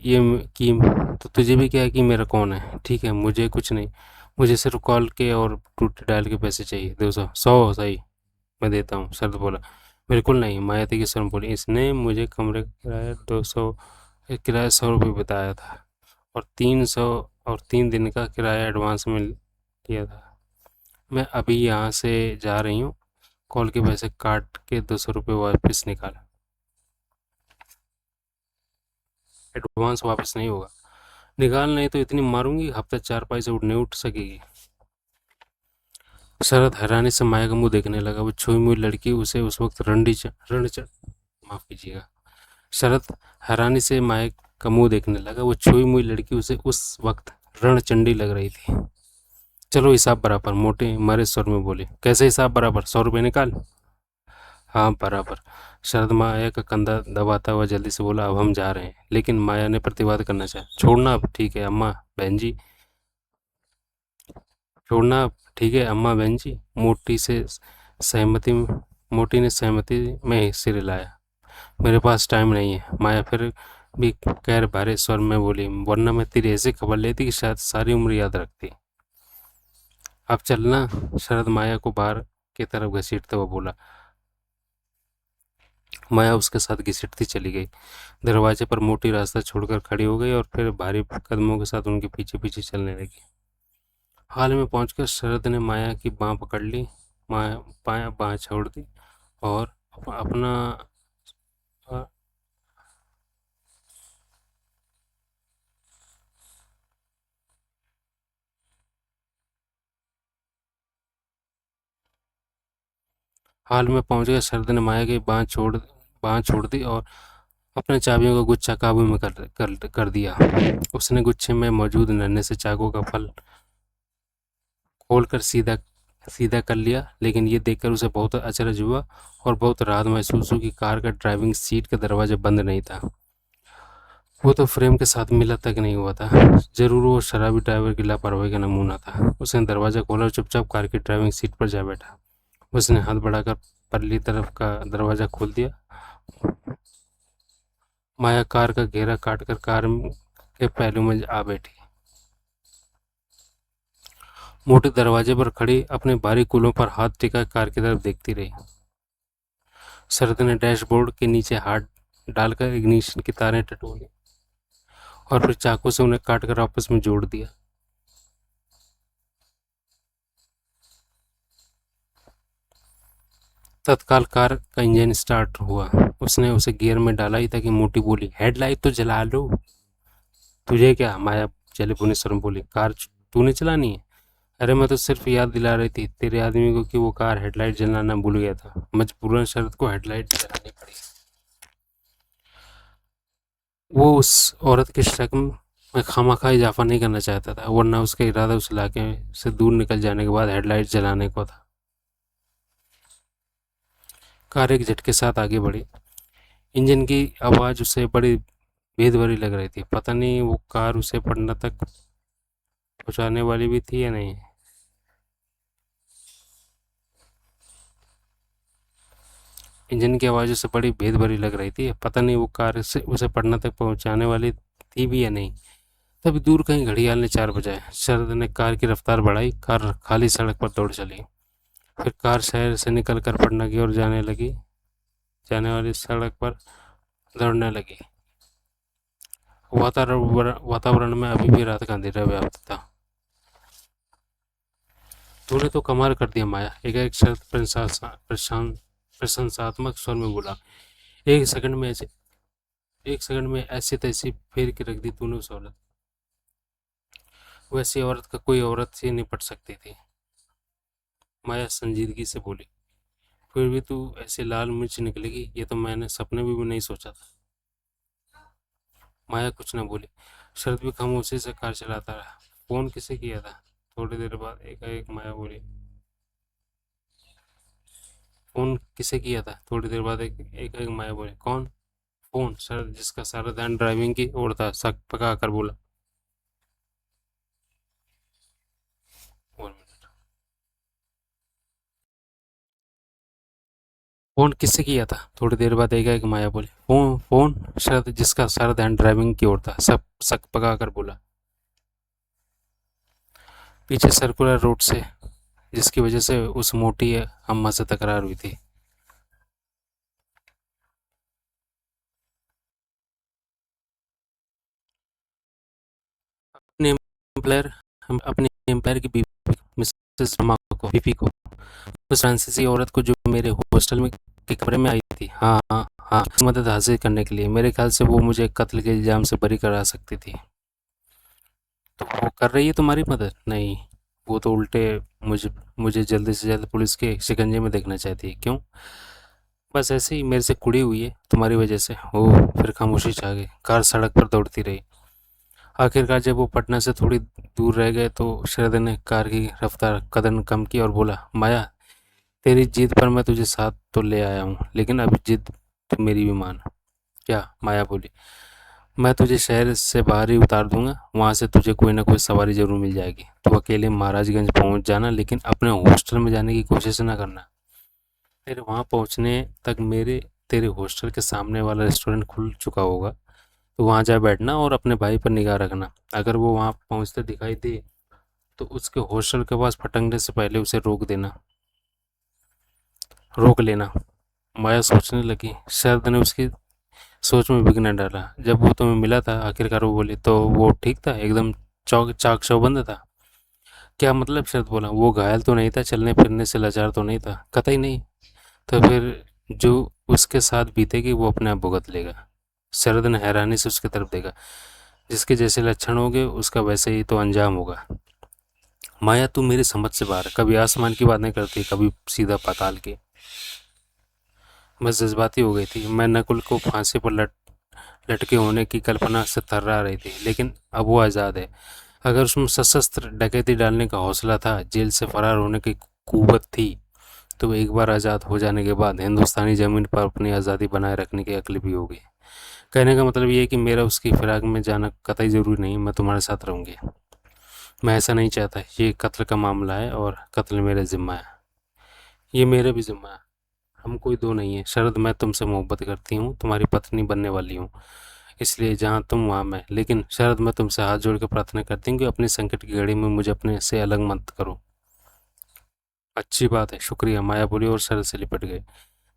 तो तुझे भी क्या है कि मेरा कौन है, ठीक है मुझे कुछ नहीं। मुझे सिर्फ कॉल के और टूटे डायल के पैसे चाहिए, 200 100 सही, मैं देता हूँ। शरद बोला, बिल्कुल नहीं। मायावती की स्वరం बोली, इसने मुझे कमरे का किराया 200 किराया 100 रुपये बताया था और 300 और 3 दिन का किराया एडवांस में लिया था। मैं अभी यहाँ से जा रही हूँ, कॉल के पैसे काट के 200 रुपये वापस निकाल। एडवांस वापस नहीं होगा। निकाल, नहीं तो इतनी मारूंगी हफ्ता चारपाई से उठ नहीं उठ सकेगी। शरद हैरानी से माया का मुंह देखने लगा। वो छुई मुई लड़की उसे उस वक्त माफ कीजिएगा। शरद हैरानी से माया का मुंह देखने लगा। वो छुई मुई लड़की उसे उस वक्त रणचंडी लग रही थी। चलो हिसाब बराबर, मोटे मारे स्वर में बोले। कैसे हिसाब बराबर? 100 रुपये निकाल। हाँ बराबर। शरद माया का कंधा दबाता हुआ जल्दी से बोला, अब हम जा रहे हैं। लेकिन माया ने प्रतिवाद करना चाहा। छोड़ना अब, ठीक है अम्मा बहन जी, छोड़ना अब, ठीक है अम्मा बहन जी। सहमति मोटी ने सहमति में सिर हिलाया। मेरे पास टाइम नहीं है, माया फिर भी गैर भारे स्वर में बोली, वरना मैं तेरी ऐसी खबर लेती कि शायद सारी उम्र याद रखती। अब चलना। शरद माया को बाहर की तरफ घसीटते हुए बोला। माया उसके साथ घसीटती चली गई। दरवाजे पर मोटी रास्ता छोड़कर खड़ी हो गई और फिर भारी कदमों के साथ उनके पीछे पीछे चलने लगी। हाल में पहुंचकर शरद ने माया की बाँ पकड़ ली। माया पाया बाँ छोड़ दी और अपना हाल में पहुंच गया। शरद ने माया की बाँ छोड़ दी और अपने चाबियों का गुच्छा काबू में कर दिया। उसने गुच्छे में मौजूद नन्हे से चाकू का फल खोलकर सीधा सीधा कर लिया। लेकिन ये देखकर उसे बहुत अचरज हुआ और बहुत राहत महसूस हुई कि कार का ड्राइविंग सीट का दरवाजा बंद नहीं था। वो तो फ्रेम के साथ मिला तक नहीं हुआ था। जरूर वो शराबी ड्राइवर की लापरवाही का नमूना था। उसने दरवाज़ा खोला और चुपचाप कार की ड्राइविंग सीट पर जा बैठा। उसने हाथ बढ़ाकर परली तरफ का दरवाज़ा खोल दिया। माया कार का घेरा काटकर कार के पहलू में आ बैठी। मोटे दरवाजे पर खड़ी अपने भारी कूलों पर हाथ टिका कार की तरफ देखती रही। शरद ने डैशबोर्ड के नीचे हाथ डालकर इग्निशन की तारें टटोली और फिर चाकू से उन्हें काटकर आपस में जोड़ दिया। तत्काल कार का इंजन स्टार्ट हुआ। उसने उसे गियर में डाला ही था कि मोटी बोली, हेडलाइट तो जला लो। तुझे क्या, माया चले पुलिस शर्म बोली, कार तूने चलानी है? अरे मैं तो सिर्फ याद दिला रही थी तेरे आदमी को कि वो कार हेडलाइट जलाना भूल गया था। मजबूरन शरद को हेडलाइट जलानी पड़ी। वो उस औरत के शक में खामखा इजाफा नहीं करना चाहता था, वरना उसका इरादा उस इलाके से दूर निकल जाने के बाद हेडलाइट जलाने को था। कार एक झटके साथ आगे बढ़ी। इंजन की आवाज़ उसे बड़ी भेद भरी लग रही थी। पता नहीं वो कार उसे पटना तक पहुंचाने वाली भी थी या नहीं। इंजन की आवाज़ उसे बड़ी भेद भरी लग रही थी। पता नहीं वो कार से उसे पटना तक पहुंचाने वाली थी भी या नहीं। तभी दूर कहीं घड़ियाल ने 4 बजाए। शरद ने कार की रफ्तार बढ़ाई। कार खाली सड़क पर दौड़ चली। फिर कार शहर से निकलकर पटना की ओर जाने लगी। जाने वाली सड़क पर दौड़ने लगी। वातावरण में अभी भी रात का अंधेरा व्याप्त था। तूने तो कमाल कर दिया माया, एक शरद प्रशंसात्मक स्वर में बोला। एक सेकंड में ऐसे एक सेकंड में ऐसी तैसी फेर के रख दी तूने उस औरत। वैसी औरत का कोई औरत से निपट सकती थी, माया संजीदगी से बोली। फिर भी तू ऐसे लाल मिर्च निकलेगी ये तो मैंने सपने में भी नहीं सोचा था। माया कुछ न बोली। शरद भी खामोशी से कार चलाता रहा। फोन किसे किया था? थोड़ी देर बाद एकाएक माया बोली। फोन किसे किया था? थोड़ी देर बाद एकाएक माया बोली। कौन? फोन। शरद, जिसका सारा ध्यान ड्राइविंग की ओर था, शक पका कर बोला। 1 मिनट। फोन किससे किया था? थोड़ी देर बाद एकाएक माया बोली। Phone phone. शरद, जिसका सारा ध्यान ड्राइविंग की ओर था, सब शक पका कर बोला। पीछे सर्कुलर रोड से, जिसकी वजह से उस मोटी अम्मा से तकरार हुई थी। अपने एम्प्लॉयर हम अपने एम्प्लॉयर की बीवी मिसेस रमा को, बीवी को, उस फ्रांसीसी औरत को जो मेरे हॉस्टल में के कमरे में आई थी। हाँ हाँ हाँ, मदद हासिल करने के लिए। मेरे ख्याल से वो मुझे कत्ल के इल्ज़ाम से बरी करा सकती थी। तो वो कर रही है तुम्हारी मदद? नहीं, वो तो उल्टे मुझे मुझे जल्दी से जल्द पुलिस के शिकंजे में देखना चाहती है। क्यों? बस ऐसे ही, मेरे से कुड़ी हुई है तुम्हारी वजह से। ओह, फिर खामोशी छा गई। कार सड़क पर दौड़ती रही। आखिरकार जब वो पटना से थोड़ी दूर रह गए तो शरद ने कार की रफ्तार कदम कम की और बोला, माया, तेरी जिद पर मैं तुझे साथ तो ले आया हूँ, लेकिन अभी जिद तू मेरी भी मान। क्या? माया बोली। मैं तुझे शहर से बाहर ही उतार दूंगा, वहाँ से तुझे कोई ना कोई सवारी जरूर मिल जाएगी। तू अकेले महाराजगंज पहुँच जाना, लेकिन अपने हॉस्टल में जाने की कोशिश ना करना। तेरे वहाँ पहुँचने तक मेरे तेरे हॉस्टल के सामने वाला रेस्टोरेंट खुल चुका होगा, तो वहाँ जा बैठना और अपने भाई पर निगाह रखना। अगर वो वहाँ पहुँचते दिखाई दे तो उसके हॉस्टल के पास फटकने से पहले उसे रोक लेना। माया सोचने लगी। शरद ने उसकी सोच में विघ्न डाला। जब वो तुम्हें मिला था, आखिरकार वो बोली, तो वो ठीक था? एकदम चाक चौबंद था? क्या मतलब? शरद बोला। वो घायल तो नहीं था? चलने फिरने से लाचार तो नहीं था? कतई नहीं। तो फिर जो उसके साथ बीतेगी वो अपने आप भुगत लेगा। शरद ने हैरानी से उसकी तरफ देखा। जिसके जैसे लक्षण होंगे उसका वैसे ही तो अंजाम होगा। माया, तू मेरी समझ से बाहर। कभी आसमान की बात नहीं करती, कभी सीधा पाताल की। बस जज्बाती हो गई थी। मैं नकुल को फांसी पर लटके होने की कल्पना से थर्रा रही थी, लेकिन अब वो आज़ाद है। अगर उसमें सशस्त्र डकैती डालने का हौसला था, जेल से फरार होने की कुव्वत थी, तो एक बार आज़ाद हो जाने के बाद हिंदुस्तानी ज़मीन पर अपनी आज़ादी बनाए रखने की अक्ल भी होगी। कहने का मतलब ये है कि मेरा उसकी फिराक में जाना कतई ज़रूरी नहीं, मैं तुम्हारे साथ रहूँगी। मैं ऐसा नहीं चाहता, ये कत्ल का मामला है और कत्ल मेरे ज़िम्मा है। ये मेरे भी ज़िम्मा है। हम कोई दो नहीं है। शरद, मैं तुमसे मोहब्बत करती हूँ, तुम्हारी पत्नी बनने वाली हूँ, इसलिए जहाँ तुम वहाँ मैं। लेकिन शरद, मैं तुमसे हाथ जोड़ कर प्रार्थना करती हूँ कि अपनी संकट की घड़ी में मुझे अपने से अलग मत करो। अच्छी बात है, शुक्रिया, माया बोली और शरद से लिपट गए।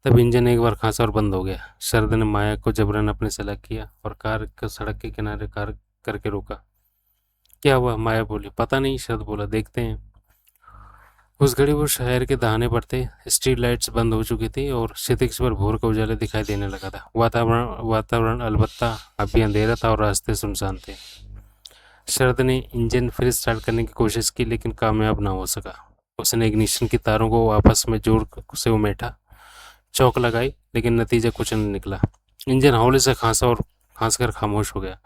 तब इंजन एक बार खांसा और बंद हो गया। शरद ने माया को जबरन अपने से अलग किया और कार को सड़क के किनारे कार करके रोका। क्या हुआ? माया बोली। पता नहीं, शरद बोला, देखते हैं। उस घड़ी वो शहर के दहाने पर थे। स्ट्रीट लाइट्स बंद हो चुकी थी और क्षितिज पर भोर का उजाला दिखाई देने लगा था। वातावरण अलबत्ता अभी अंधेरा था और रास्ते सुनसान थे। शरद ने इंजन फिर स्टार्ट करने की कोशिश की, लेकिन कामयाब ना हो सका। उसने इग्निशन की तारों को आपस में जोर से उमेटा, चौक लगाई, लेकिन नतीजा कुछ नहीं निकला। इंजन हौले से खांस कर खामोश हो गया।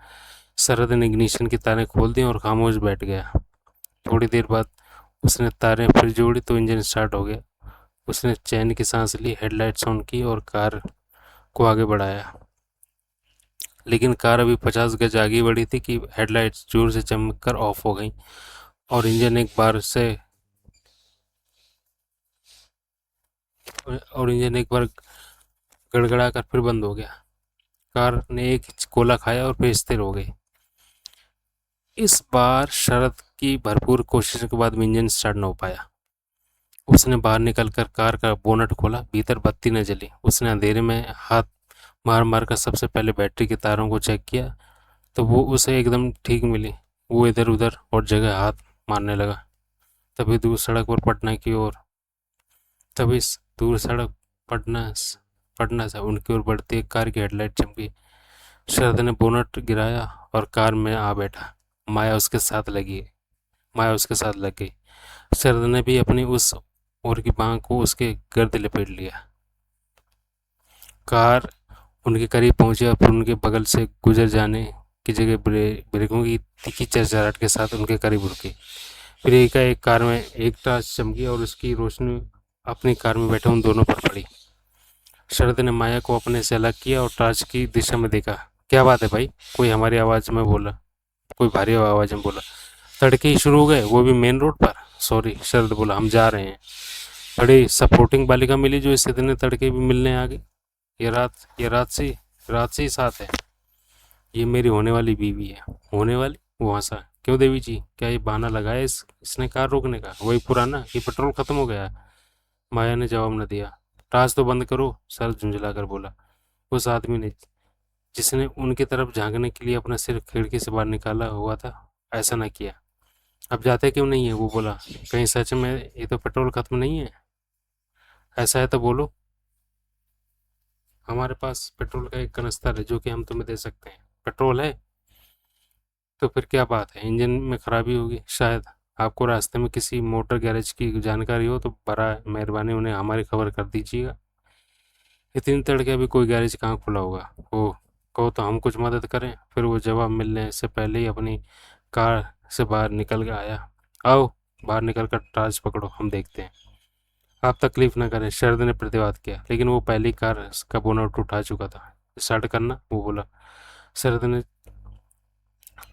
शरद ने इग्निशन की तारें खोल दी और खामोश बैठ गया। थोड़ी देर बाद उसने तारें फिर जोड़ी तो इंजन स्टार्ट हो गया। उसने चैन की सांस ली, हेडलाइट्स ऑन की और कार को आगे बढ़ाया। लेकिन कार अभी 50 गज आगे बढ़ी थी कि हेडलाइट्स जोर से चमक कर ऑफ हो गई और इंजन एक बार गड़गड़ा कर फिर बंद हो गया। कार ने एक कोला खाया और फिर स्थिर हो गई। इस बार शरद की भरपूर कोशिशों के बाद भी इंजन स्टार्ट न हो पाया। उसने बाहर निकलकर कार का बोनट खोला। भीतर बत्ती न जली। उसने अंधेरे में हाथ मार मार कर सबसे पहले बैटरी के तारों को चेक किया तो वो उसे एकदम ठीक मिली। वो इधर उधर और जगह हाथ मारने लगा। तभी दूर सड़क पर तभी दूर सड़क पटना पटना से उनकी ओर बढ़ती एक कार की हेडलाइट चमकी। शरद ने बोनट गिराया और कार में आ बैठा। माया उसके साथ लग गई। शरद ने भी अपनी उस ओर की बांह को उसके गर्द लिपेट लिया। कार उनके करीब पहुंची और फिर उनके बगल से गुजर जाने की जगह ब्रेकों की तीखी चरचराहट के साथ उनके करीब रुकी। फिर एकाएक कार में एक टॉर्च चमकी और उसकी रोशनी अपनी कार में बैठे उन दोनों पर पड़ी। शरद ने माया को अपने से अलग किया और टॉर्च की दिशा में देखा। क्या बात है भाई? कोई भारी आवाज में बोला। तड़के ही शुरू हो गए, वो भी मेन रोड पर? सॉरी, शरद बोला, हम जा रहे हैं। बड़ी सपोर्टिंग बालिका मिली जो इस इतने तड़के भी मिलने आ गई। ये रात से ही साथ है। ये मेरी होने वाली बीवी है। होने वाली? वो हंसा। क्यों देवी जी, क्या ये बहाना लगाया इसने कार रोकने का? वही पुराना कि पेट्रोल खत्म हो गया? माया ने जवाब न दिया। टॉर्च तो बंद करो, सर झुंझला कर बोला उस आदमी ने, जिसने उनकी तरफ झांकने के लिए अपना सिर खिड़की से बाहर निकाला हुआ था। ऐसा न किया। अब जाते क्यों नहीं है? वो बोला। कहीं सच में ये तो पेट्रोल खत्म नहीं है? ऐसा है तो बोलो। हमारे पास पेट्रोल का एक कनस्तर है जो कि हम तुम्हें दे सकते हैं। पेट्रोल है तो फिर क्या बात है? इंजन में खराबी होगी शायद। आपको रास्ते में किसी मोटर गैरेज की जानकारी हो तो बड़ा मेहरबानी उन्हें हमारी खबर कर दीजिएगा। इतनी तड़के अभी कोई गैरेज कहाँ खुला होगा? ओह, कहो तो हम कुछ मदद करें? फिर वो जवाब मिलने से पहले ही अपनी कार से बाहर निकल के आया। आओ, बाहर निकल कर टॉर्च पकड़ो, हम देखते हैं। आप तकलीफ न करें, शरद ने प्रतिवाद किया, लेकिन वो पहली कार का बोनट उठा चुका था। स्टार्ट करना, वो बोला। शरद ने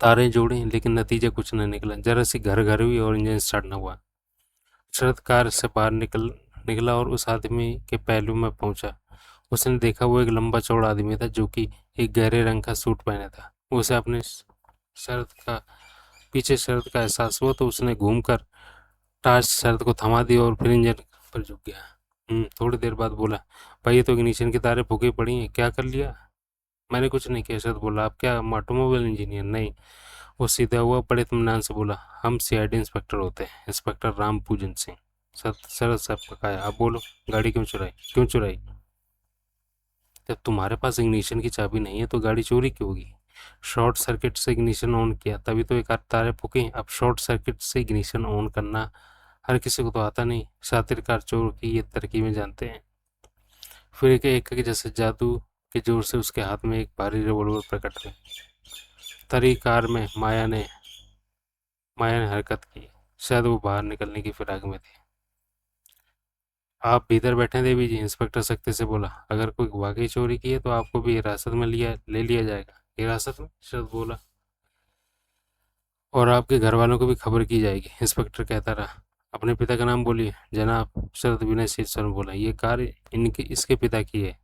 तारें जोड़ी, लेकिन नतीजा कुछ न निकला। जरा सी घर घर हुई और इंजन स्टार्ट न हुआ। शरद कार से बाहर निकला और उस आदमी के पहलू में पहुंचा। उसने देखा वो एक लंबा चौड़ा आदमी था जो कि एक गहरे रंग का सूट पहने था। उसे अपने शरद का शरद का एहसास हुआ तो उसने घूमकर टॉर्च शरद को थमा दी और फिर इंजन पर झुक गया। थोड़ी देर बाद बोला, भाई ये तो इग्निशन की तारें फूकी पड़ी हैं, क्या कर लिया? मैंने कुछ नहीं किया, शरद बोला। आप क्या ऑटोमोबाइल इंजीनियर? नहीं। वो सीधा हुआ बड़े इत्मीनान से बोला, हम सीआईडी इंस्पेक्टर होते हैं, इंस्पेक्टर राम पूजन सिंह। शरद साहब पकाया। अब बोलो, गाड़ी क्यों चुराई? जब तुम्हारे पास इग्निशन की चाबी नहीं है तो गाड़ी चोरी क्यों होगी? शॉर्ट सर्किट से इग्निशन ऑन किया तभी तो एक आध तारें फूकी। अब शॉर्ट सर्किट से इग्निशन ऑन करना हर किसी को तो आता नहीं। शातिर कार चोर की ये तरकीबें जानते हैं। फिर एक के जैसे जादू के जोर से उसके हाथ में एक भारी रिवॉल्वर प्रकट हुई। तरी कार में माया ने हरकत की। शायद वो बाहर निकलने की फिराक में थी। आप भीतर बैठे देवी जी, इंस्पेक्टर सख्ती से बोला। अगर कोई वाकई चोरी की है तो आपको भी हिरासत में ले लिया जाएगा। हिरासत में? शरद बोला। और आपके घर वालों को भी खबर की जाएगी, इंस्पेक्टर कहता रहा। अपने पिता का नाम बोलिए जनाब, शरद विनय स्वर में बोला। ये कार इनके इसके पिता की है,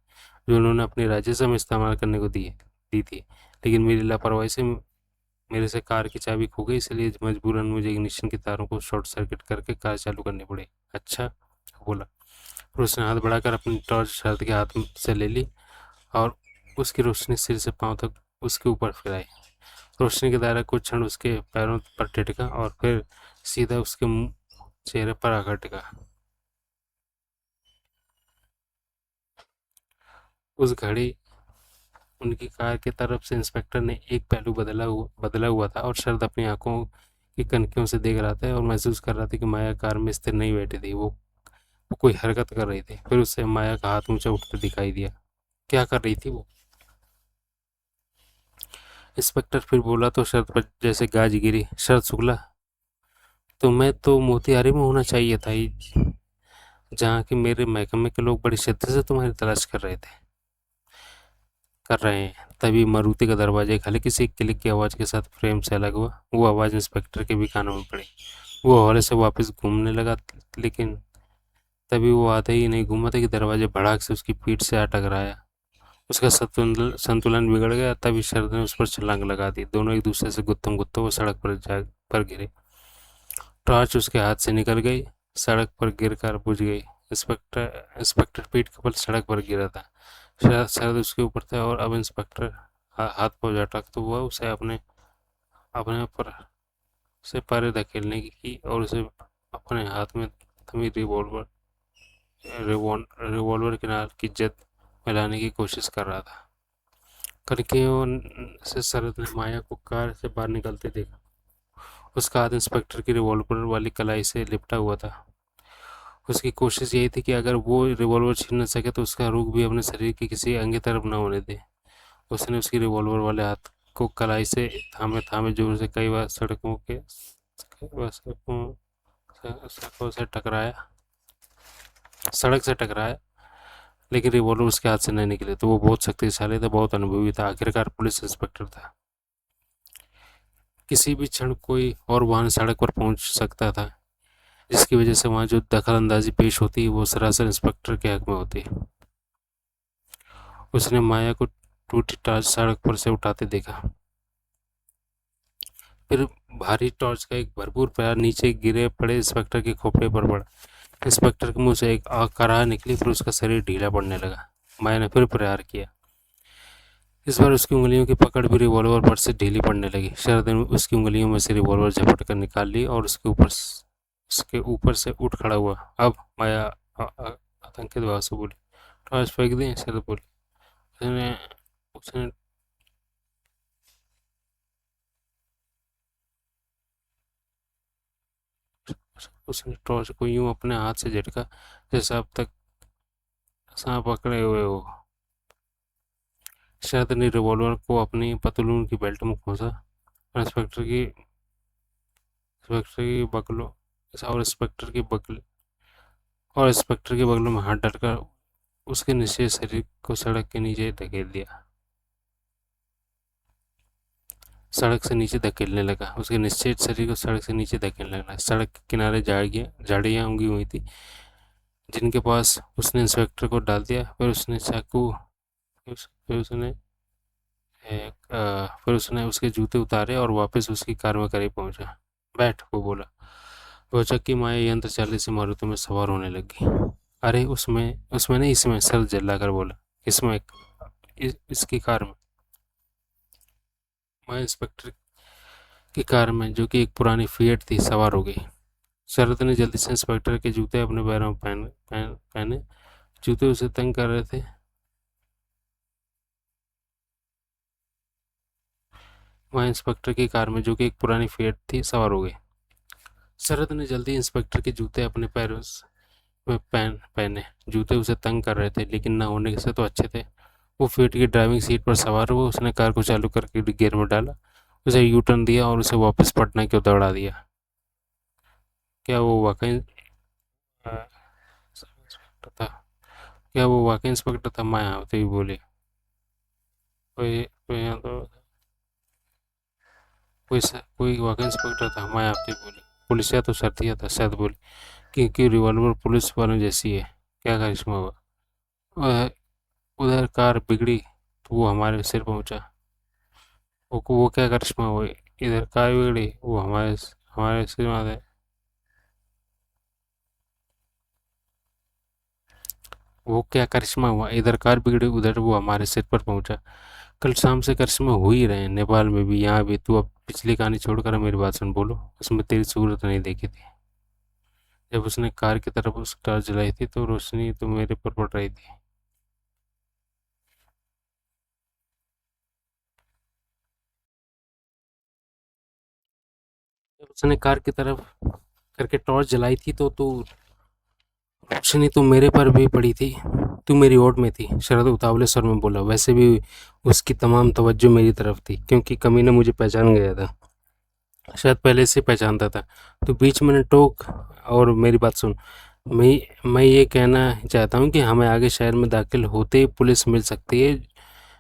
जो उन्होंने अपनी राजस्व में इस्तेमाल करने को दी थी। लेकिन मेरी लापरवाही से मेरे से कार की चाबी खो गई, इसलिए मजबूरन मुझे इग्निशन की तारों को शॉर्ट सर्किट करके कार चालू करनी पड़ी। अच्छा, बोला। फिर उसने हाथ बढ़ाकर अपनी टॉर्च शरद के हाथ से ले ली और उसकी रोशनी सिर से पांव तक उसके ऊपर फैलाई। रोशनी का दायरा कुछ क्षण उसके पैरों पर टिका और फिर सीधा उसके चेहरे पर आकर टिका। उस घड़ी उनकी कार की तरफ से इंस्पेक्टर ने एक पहलू बदला हुआ था और शरद अपनी आंखों की कनखियों से देख रहा था और महसूस कर रहा था कि माया कार में स्थिर नहीं बैठी थी। वो कोई हरकत कर रही थी। फिर उसे माया का हाथ ऊंचा उठते दिखाई दिया। क्या कर रही थी वो? इंस्पेक्टर फिर बोला तो शरद पर जैसे गाज गिरी। शरद शुक्ला, तुम्हें तो मोतिहारी में होना चाहिए था, जहाँ की मेरे महकमे के लोग बड़ी शिद्दत से तुम्हारी तलाश कर रहे हैं। तभी मारुति का दरवाजा एक हल्की सी क्लिक की आवाज़ के साथ फ्रेम से अलग हुआ। वो आवाज़ इंस्पेक्टर के भी कानों में पड़ी। वो हौले से वापस घूमने लगा, लेकिन तभी वो आधे ही नहीं घूमा था कि दरवाजे भड़ाक से उसकी पीठ से आ टकराया। उसका संतुलन बिगड़ गया। तभी शरद ने उस पर छलांग लगा दी। दोनों एक दूसरे से गुत्थम गुत्था वो सड़क पर गिरे। टॉर्च उसके हाथ से निकल गई, सड़क पर गिरकर बुझ गई। इंस्पेक्टर पीठ के बल सड़क पर गिरा था। शरद उसके ऊपर था और अब इंस्पेक्टर हाथ पर झटक तो हुआ उसे अपने अपने पर से परे धकेलने की और उसे अपने हाथ में थमी रिवॉल्वर के नाल की जद मिलाने की कोशिश कर रहा था। कनखियों से शरद ने माया को कार से बाहर निकलते देखा। उसका हाथ इंस्पेक्टर की रिवॉल्वर वाली कलाई से लिपटा हुआ था। उसकी कोशिश यही थी कि अगर वो रिवॉल्वर छीन न सके तो उसका रुख भी अपने शरीर के किसी अंग की तरफ न होने दे। उसने उसकी रिवॉल्वर वाले हाथ को कलाई से थामे थामे जोर से कई बार सड़कों से टकराया सड़क से टकराया, लेकिन रिवॉल्वर उसके हाथ से नहीं निकले। तो वो बहुत शक्तिशाली था, बहुत अनुभवी था, आखिरकार पुलिस इंस्पेक्टर था। किसी भी क्षण कोई और वाहन सड़क पर पहुंच सकता था, जिसकी वजह से वहां जो दखल अंदाजी पेश होती वो सरासर इंस्पेक्टर के हक में होती। उसने माया को टूटी टॉर्च सड़क पर से उठाते देखा। फिर भारी टॉर्च का एक भरपूर प्रहार नीचे गिरे पड़े इंस्पेक्टर के खोपड़े पर पड़ा। इंस्पेक्टर के मुंह से एक आग कराह निकली, फिर उसका शरीर ढीला पड़ने लगा। माया ने फिर प्रहार किया। इस बार उसकी उंगलियों की पकड़ भी रिवॉल्वर पर से ढीली पड़ने लगी। शरद ने उसकी उंगलियों में से रिवॉल्वर झपट कर निकाल ली और उसके ऊपर से उठ खड़ा हुआ। अब माया आतंकित भाव से बोली, टॉर्च फेंक दें? शरद बोली। उसने उसने उसने टॉर्च को यूं अपने हाथ से झटका जैसा अब तक सांप पकड़े हुए हो। शरद ने रिवॉल्वर को अपनी पतलून की बेल्ट में खोसा और बगलों और इंस्पेक्टर के बगलों में हाथ डालकर उसके निश्चय शरीर को सड़क के नीचे धकेल दिया। सड़क से नीचे धकेलने लगा। उसके निश्चेत शरीर को सड़क से नीचे धकेलने लगा। सड़क के किनारे झाड़ियाँ उगी हुई थी, जिनके पास उसने इंस्पेक्टर को डाल दिया। फिर उसने फिर उसने उसके जूते उतारे और वापस उसकी कार में करीब पहुंचा। बैठ, वो बोला। रोचक की माया यंत्र चालित से मारुति में सवार होने लगी। अरे उसमें उसमें नहीं, इसमें, सर जल्लाकर बोला। इसमें? इसकी कार में? मैं इंस्पेक्टर की कार में, जो कि एक पुरानी फिएट थी, सवार हो गई। शरद ने जल्दी से इंस्पेक्टर के जूते अपने पैरों में पहने। जूते उसे तंग कर रहे थे। वह इंस्पेक्टर की कार में, जो कि एक पुरानी फिएट थी, सवार हो गई। शरद ने जल्दी इंस्पेक्टर के जूते अपने पैरों में पहने। जूते उसे तंग कर रहे थे, लेकिन न होने से तो अच्छे थे। वो फिएट की ड्राइविंग सीट पर सवार हुआ। उसने कार को चालू करके गियर में डाला, उसे यू टर्न दिया और उसे वापस पटना की ओर दौड़ा दिया। क्या वो वाकई इंस्पेक्टर था। क्या वो वाकई इंस्पेक्टर था? मायावती भी बोली। कोई कोई यहाँ तो कोई वाकई इंस्पेक्टर था, मायावती बोली। पुलिसिया तो सर्दिया था, शायद बोली। क्योंकि रिवॉल्वर पुलिस वालों जैसी है। क्या करिश्मा हुआ? उधर उधर कार बिगड़ी तो वो हमारे सिर पहुंचा। वो क्या करिश्मा हुआ? इधर कार बिगड़ी वो हमारे सिर में आए। वो क्या करिश्मा हुआ? इधर कार बिगड़ी उधर वो हमारे सिर पर पहुंचा। कल शाम से करिश्मा हो ही रहे हैं, नेपाल में भी, यहाँ भी। तू अब पिछली कहानी छोड़कर मेरी बात सुन। बोलो। उसमें तेरी सूरत नहीं देखी थी। जब उसने कार की तरफ उस टॉर्च जलाई थी तो रोशनी तो मेरे पर पड़ रही थी। जब उसने कार की तरफ करके टॉर्च जलाई थी तो रोशनी तो मेरे पर भी पड़ी थी। तू मेरी ओट में थी, शरद उतावले स्वर में बोला। वैसे भी उसकी तमाम तवज्जो मेरी तरफ थी, क्योंकि कमीना मुझे पहचान गया था। शायद पहले से पहचानता था। तो बीच में न टोक और मेरी बात सुन। मैं ये कहना चाहता हूँ कि हमें आगे शहर में दाखिल होते ही पुलिस मिल सकती है,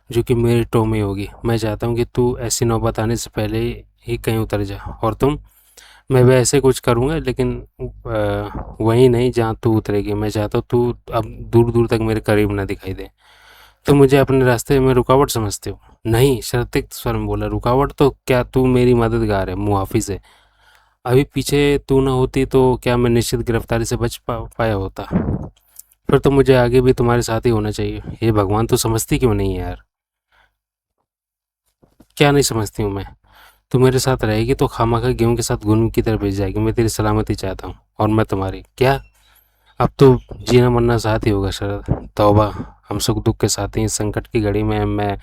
जो कि मेरी टो में होगी। मैं चाहता हूँ कि तू ऐसी नौबत आने से पहले ही कहीं उतर जा। और तुम? मैं भी ऐसे कुछ करूँगा, लेकिन वहीं नहीं जहाँ तू उतरेगी। मैं चाहता हूँ तू अब दूर दूर तक मेरे करीब ना दिखाई दे। तो मुझे अपने रास्ते में रुकावट समझते हो? नहीं, शर्तिक स्वर में बोला। रुकावट तो क्या, तू मेरी मददगार है, मुहाफिज है। अभी पीछे तू ना होती तो क्या मैं निश्चित गिरफ्तारी से बच पाया होता? फिर तो मुझे आगे भी तुम्हारे साथ ही होना चाहिए। हे भगवान, तू समझती क्यों नहीं है यार? क्या नहीं समझती हूँ मैं? तू मेरे साथ रहेगी तो खामखा गेहूं के साथ गुनू की तरफ भेज जाएगी। मैं तेरी सलामती चाहता हूँ, और मैं तुम्हारी। क्या? अब तो जीना मरना साथ ही होगा शरद। तौबा, हम सुख दुख के साथ ही। इस संकट की घड़ी में मैं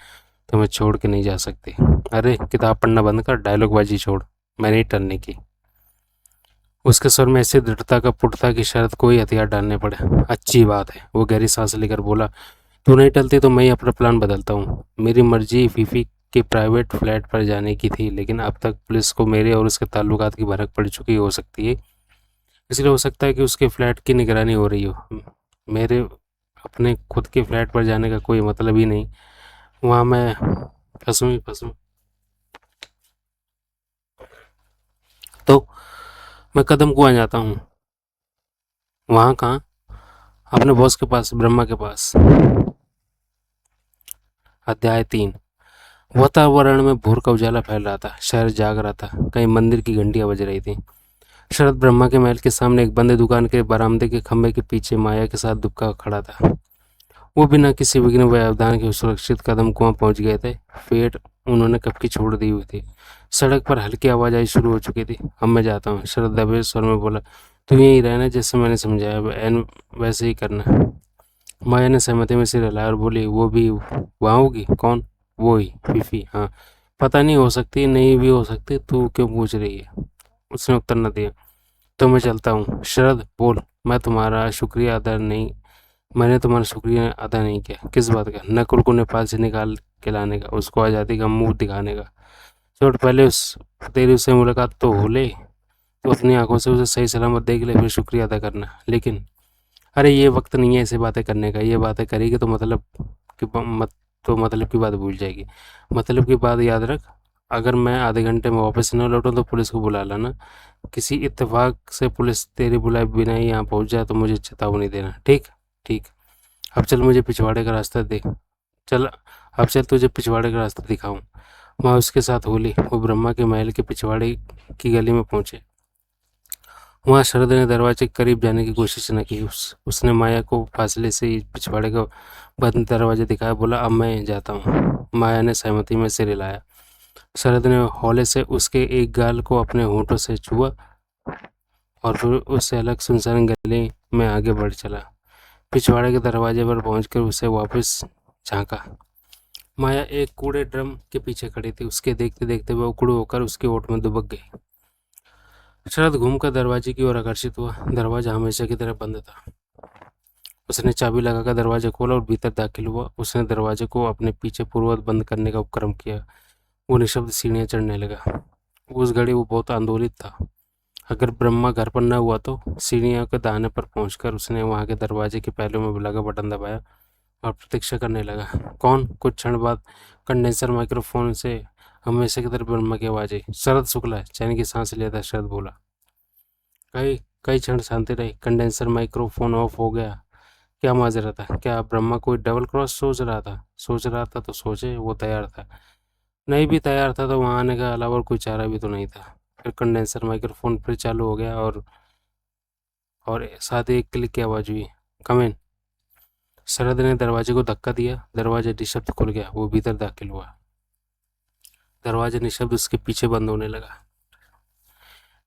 तुम्हें छोड़ के नहीं जा सकती। अरे किताब पढ़ना बंद कर, डायलॉगबाजी छोड़। मैं नहीं टलने की। उसके स्वर में ऐसी दृढ़ता का पुट था कि शायद कोई हथियार डालने पड़े। अच्छी बात है, वो गहरी सांस लेकर बोला। तू नहीं टलती तो मैं ही अपना प्लान बदलता हूँ। मेरी मर्जी फीफी के प्राइवेट फ्लैट पर जाने की थी, लेकिन अब तक पुलिस को मेरे और उसके ताल्लुकात की भनक पड़ चुकी हो सकती है। इसलिए हो सकता है कि उसके फ्लैट की निगरानी हो रही हो। मेरे अपने खुद के फ्लैट पर जाने का कोई मतलब ही नहीं। वहाँ मैं फंसूँ ही फंसूँ। तो मैं कदम कुआं जाता हूँ। वहाँ कहाँ? अपने बॉस के पास, ब्रह्मा के पास। अध्याय 3। वातावरण में भोर का उजाला फैल रहा था। शहर जाग रहा था। कहीं मंदिर की घंटियां बज रही थी। शरद ब्रह्मा के महल के सामने एक बंद दुकान के बरामदे के खंभे के पीछे माया के साथ दुबका खड़ा था। वो बिना किसी विघ्न व व्यवधान के सुरक्षित कदम कुआं पहुंच गए थे। पेट उन्होंने कब की छोड़ दी हुई थी। सड़क पर हल्की आवाज आई शुरू हो चुकी थी। अब मैं जाता हूँ, शरद दबे स्वर में बोला। तू यहीं रहना, जैसे मैंने समझाया एन वैसे ही करना। माया ने सहमति में सिर हिलाया और बोली, वो भी वहाँ होगी? कौन? वो ही, फीफी। हाँ। पता नहीं, हो सकती, नहीं भी हो सकती। तू क्यों पूछ रही है? उसने उत्तर न दिया। तो मैं चलता हूँ। शरद बोल। मैं तुम्हारा शुक्रिया अदा नहीं मैंने तुम्हारा शुक्रिया अदा नहीं किया। किस बात का? नकुल को नेपाल से निकाल के लाने का, उसको आज़ादी का मुंह दिखाने का। छोड़, पहले तेरी उससे मुलाकात तो हो ले। तो अपनी आंखों से उसे सही सलामत देख ले, फिर शुक्रिया अदा करना। लेकिन अरे ये वक्त नहीं है ऐसे बातें करने का। ये बातें करेगी तो की मत मतलब की बात भूल जाएगी। मतलब की बात याद रख। अगर मैं आधे घंटे में वापस न लौटूं तो पुलिस को बुला लाना। किसी इत्तेफाक से पुलिस तेरे बुलाए बिना ही यहाँ पहुँच जाए तो मुझे चेतावनी देना। ठीक? ठीक। अब चल, मुझे पिछवाड़े का रास्ता दे। चल। अब चल, तुझे पिछवाड़े का रास्ता दिखाऊं। मैं उसके साथ होली। वो ब्रह्मा के महल के पिछवाड़े की गली में पहुंचे। वहाँ शरद ने दरवाजे के करीब जाने की कोशिश न की। उसने माया को फासले से ही पिछवाड़े का बंद दरवाजा दिखाया। बोला, अब मैं जाता हूँ। माया ने सहमति में सिर हिलाया। शरद ने हौले से उसके एक गाल को अपने होंठों से छुआ और फिर उससे अलग सुनसान गली में आगे बढ़ चला। पिछवाड़े के दरवाजे पर पहुंचकर उसे वापस झांका। माया एक कूड़े ड्रम के पीछे खड़ी थी। उसके देखते देखते वह उकड़ू होकर उसके ओट में दुबक गई। शरद घूमकर दरवाजे की ओर आकर्षित हुआ। दरवाजा हमेशा की तरह बंद था। उसने चाबी लगाकर दरवाजा खोला और भीतर दाखिल हुआ। उसने दरवाजे को अपने पीछे पूर्ववत बंद करने का उपक्रम किया। वो निशब्द सीढ़ियां चढ़ने लगा। उस घड़ी वो बहुत आंदोलित था। अगर ब्रह्मा घर पर न हुआ तो सीढ़ियों के दाहिने पर पहुंचकर उसने वहां के दरवाजे के पहलू में लगा बटन दबाया और प्रतीक्षा करने लगा। कौन? कुछ क्षण बाद कंडेंसर माइक्रोफोन से हमेशा की तरह ब्रह्मा की आवाज आई। शरद शुक्ला। चैन की सांस लिया था शरद बोला। कई कई क्षण शांति रही। कंडेंसर माइक्रोफोन ऑफ हो गया। क्या माजरा था? क्या ब्रह्मा कोई डबल क्रॉस सोच रहा था तो सोचे, वो तैयार था। नहीं भी तैयार था तो वहां आने का अलावा और कोई चारा भी तो नहीं था। फिर कंडेंसर माइक्रोफोन फिर चालू हो गया और साथ ही एक क्लिक की आवाज हुई। कम इन। शरद ने दरवाजे को धक्का दिया। दरवाजा निशब्द खुल गया। वो भीतर दाखिल हुआ। दरवाजा निशब्द उसके पीछे बंद होने लगा।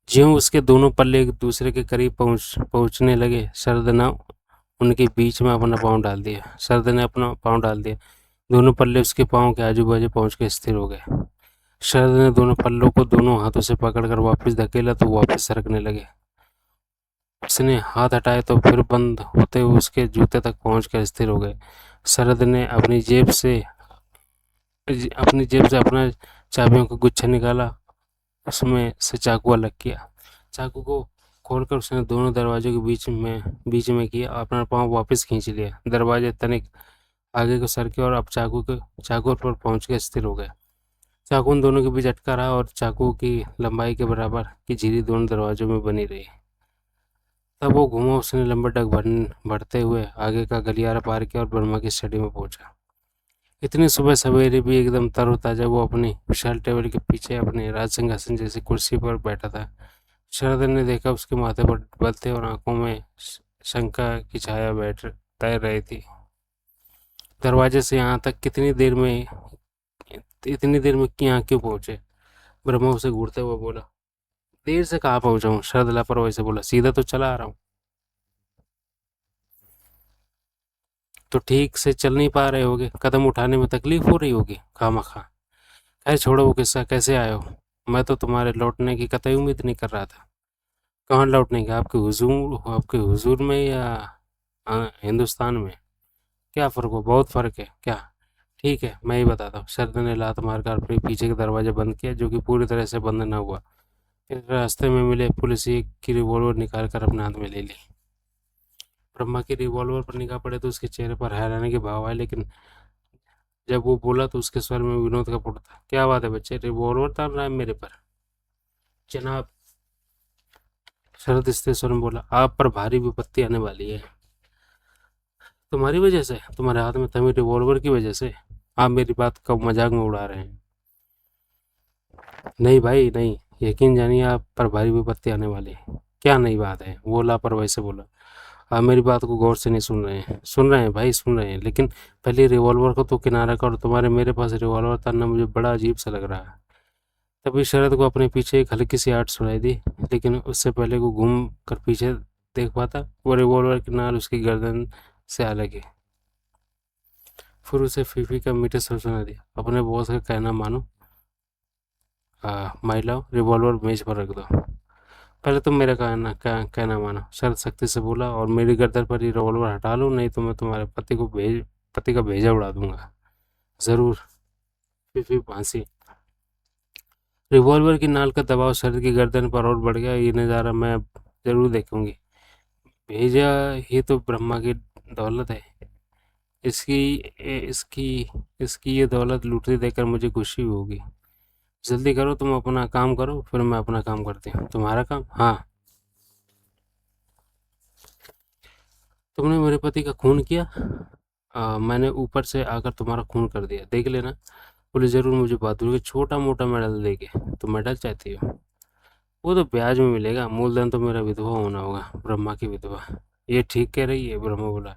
ज्यों उसके दोनों पल्ले एक दूसरे के करीब पहुंचने लगे, शरद ने उनके बीच में अपना पाँव डाल दिया। शरद ने अपना पाँव डाल दिया। दोनों पल्ले उसके पाँव के आजू बाजू पहुंच के स्थिर हो गए। शरद ने दोनों पल्लों को दोनों हाथों से पकड़कर वापस धकेला तो वापस सरकने लगे। उसने हाथ हटाए तो फिर बंद होते हुए उसके जूते तक पहुंचकर स्थिर हो गए। शरद ने अपनी जेब से अपना चाबियों का गुच्छा निकाला। उसमें से चाकू अलग किया। चाकू को खोलकर उसने दोनों दरवाजों के बीच में किया। अपना पाँव वापस खींच लिया। दरवाजे तनिक आगे को सरके और अब चाकू पर पहुंच के स्थिर हो गए। चाकू उन दोनों के बीच अटका रहा और चाकू की लंबाई के बराबर की झिरी दोनों दरवाजों में बनी रही। तब वो घूमा। उसने लंबा डग बढ़ते हुए आगे का गलियारा पार किया और ब्रह्मा की स्टडी में पहुंचा। इतनी सुबह सवेरे भी एकदम तरोताजा वो अपनी विशाल टेबल के पीछे अपने राज सिंहासन जैसी कुर्सी पर बैठा था। शरद ने देखा उसके माथे पर बल थे और आंखों में शंका की छाया बैठ तैर रही थी। दरवाजे से यहाँ तक इतनी देर में यहाँ क्यों पहुंचे? ब्रह्मा उसे घूरते हुए बोला। देर से कहाँ पहुंचा हूँ? शरद लापरवाही से बोला। सीधा तो चला आ रहा हूँ। तो ठीक से चल नहीं पा रहे होगे, कदम उठाने में तकलीफ हो रही होगी खामखा। खैर छोड़ो वो किस्सा। कैसे आए हो? मैं तो तुम्हारे लौटने की कतई उम्मीद नहीं कर रहा था। कहाँ लौटने की? आपके हुजूर में या हिंदुस्तान में? क्या फ़र्क हो? बहुत फ़र्क है क्या? ठीक है, मैं ही बताता हूँ। शरद ने लात मारकर अपने पीछे का दरवाज़ा बंद किया, जो कि पूरी तरह से बंद न हुआ। फिर रास्ते में मिले पुलिस की रिवॉल्वर निकाल कर अपने हाथ में ले ली। ब्रह्मा की रिवॉल्वर पर निगाह पड़े तो उसके चेहरे पर हैरानी के भाव आए, लेकिन जब वो बोला तो उसके स्वर में विनोद का पुट था। क्या बात है बच्चे, रिवॉल्वर तान रहा है मेरे पर? जनाब, शरद स्थिर स्वर में बोला, आप पर भारी विपत्ति आने वाली है। तुम्हारी वजह से? तुम्हारे हाथ में थमी रिवॉल्वर की वजह से? आप मेरी बात का मजाक में उड़ा रहे हैं। नहीं भाई नहीं, यकीन जानिए आप पर भारी विपत्ति आने वाली है। क्या नई बात है? वो लापरवाही से बोला। आप मेरी बात को गौर से नहीं सुन रहे हैं। सुन रहे हैं भाई, सुन रहे हैं, लेकिन पहले रिवॉल्वर को तो किनारा करो। तुम्हारे मेरे पास रिवॉल्वर तानना मुझे बड़ा अजीब सा लग रहा है। तभी शरद को अपने पीछे एक हल्की सी आवाज़ सुनाई दी, लेकिन उससे पहले वो घूम कर पीछे देख पाता, वो रिवॉल्वर की नाल उसकी गर्दन से आ लगी। फिर उसे फीफी का मीठा स्वर सुनाई दिया। अपने बॉस का कहना मानो, माई लव, रिवॉल्वर मेज पर रख दो। पहले तुम मेरा कहना मानो, शरद सख्ती से बोला, और मेरी गर्दन पर ये रिवॉल्वर हटा लो, नहीं तो मैं तुम्हारे पति का भेजा उड़ा दूंगा। जरूर। फीफी फांसी। रिवॉल्वर की नाल का दबाव शरद की गर्दन पर और बढ़ गया। ये नज़ारा मैं अब जरूर देखूंगी। भेजा ही तो ब्रह्मा की दौलत है। इसकी इसकी इसकी ये दौलत लूटती देखकर मुझे खुशी होगी। जल्दी करो, तुम अपना काम करो, फिर मैं अपना काम करती हूँ। तुम्हारा काम? हाँ। तुमने मेरे पति का खून किया? मैंने ऊपर से आकर तुम्हारा खून कर दिया, देख लेना। पुलिस जरूर मुझे बहादुर के छोटा मोटा मेडल देगी। तो मेडल चाहती हो? वो तो ब्याज में मिलेगा, मूलधन तो मेरा विधवा होना होगा, ब्रह्मा की विधवा। ये ठीक कह रही है, ब्रह्मा बोला।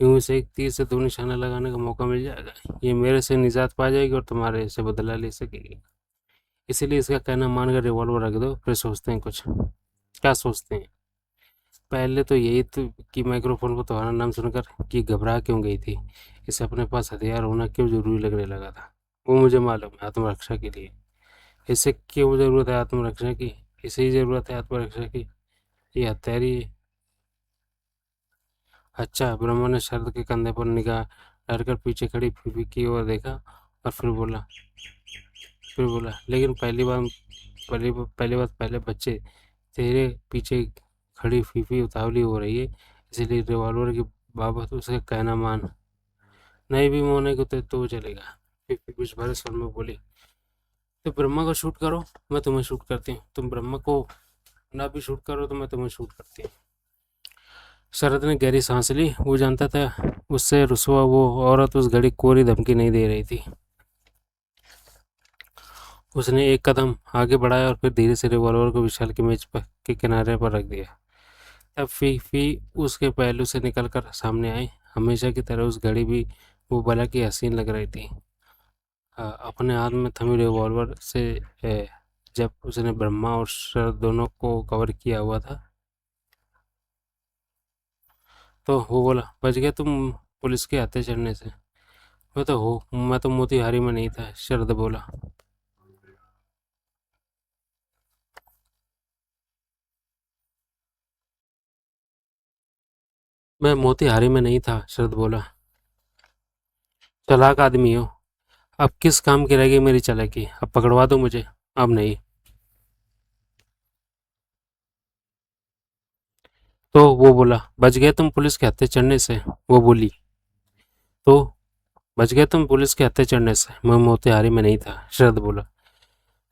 यूं से एक तीर से दो निशाना लगाने का मौका मिल जाएगा। ये मेरे से निजात पा जाएगी और तुम्हारे से बदला ले सकेगी। इसीलिए इसका कहना मानकर रिवॉल्वर रख दो, फिर सोचते हैं कुछ। क्या सोचते हैं? पहले तो यही तो कि माइक्रोफोन पर तुम्हारा नाम सुनकर कि घबरा क्यों गई थी। इसे अपने पास हथियार होना क्यों जरूरी लगने लगा था। वो मुझे मालूम है, आत्मरक्षा के लिए। इसे क्यों जरूरत है आत्मरक्षा की? इसे ही जरूरत है आत्मरक्षा की। ये हथियारी। अच्छा। ब्रह्मा ने शरद के कंधे पर निगाह डालकर पीछे खड़ी फीफी की ओर देखा और फिर बोला, लेकिन पहली बात पहले बच्चे, तेरे पीछे खड़ी फीफी उतावली हो रही है, इसलिए रिवॉल्वर की बाबत उसका कहना मान। नहीं भी मोने को तो चलेगा। फीफी कुछ भरे स्वर में बोली। तो ब्रह्मा को शूट करो, मैं तुम्हें शूट करती हूँ। तुम ब्रह्मा को ना भी शूट करो तो मैं तुम्हें शूट करती हूँ। शरद ने गहरी सांस ली। वो जानता था उससे रुसवा वो औरत उस घड़ी कोरी धमकी नहीं दे रही थी। उसने एक कदम आगे बढ़ाया और फिर धीरे से रिवॉल्वर को विशाल की मेज पर के किनारे पर रख दिया। तब फी उसके पहलू से निकलकर सामने आई। हमेशा की तरह उस घड़ी भी वो भला की हसीन लग रही थी। अपने हाथ में थमी रिवॉल्वर से जब उसने ब्रह्मा और शरद दोनों को कवर किया हुआ था तो वो बोला, बच गया तुम पुलिस के हाथे चढ़ने से। मैं तो मोतिहारी में नहीं था, शरद बोला। मैं मोतिहारी में नहीं था, शरद बोला। चालाक आदमी हो। अब किस काम की रहेगी मेरी चालाकी? अब पकड़वा दो मुझे। अब नहीं। तो वो बोला, बच गए तुम पुलिस के हत्थे चढ़ने से। वो बोली, तो बच गए तुम पुलिस के हत्थे चढ़ने से। मैं मोतिहारी में नहीं था, शरद बोला।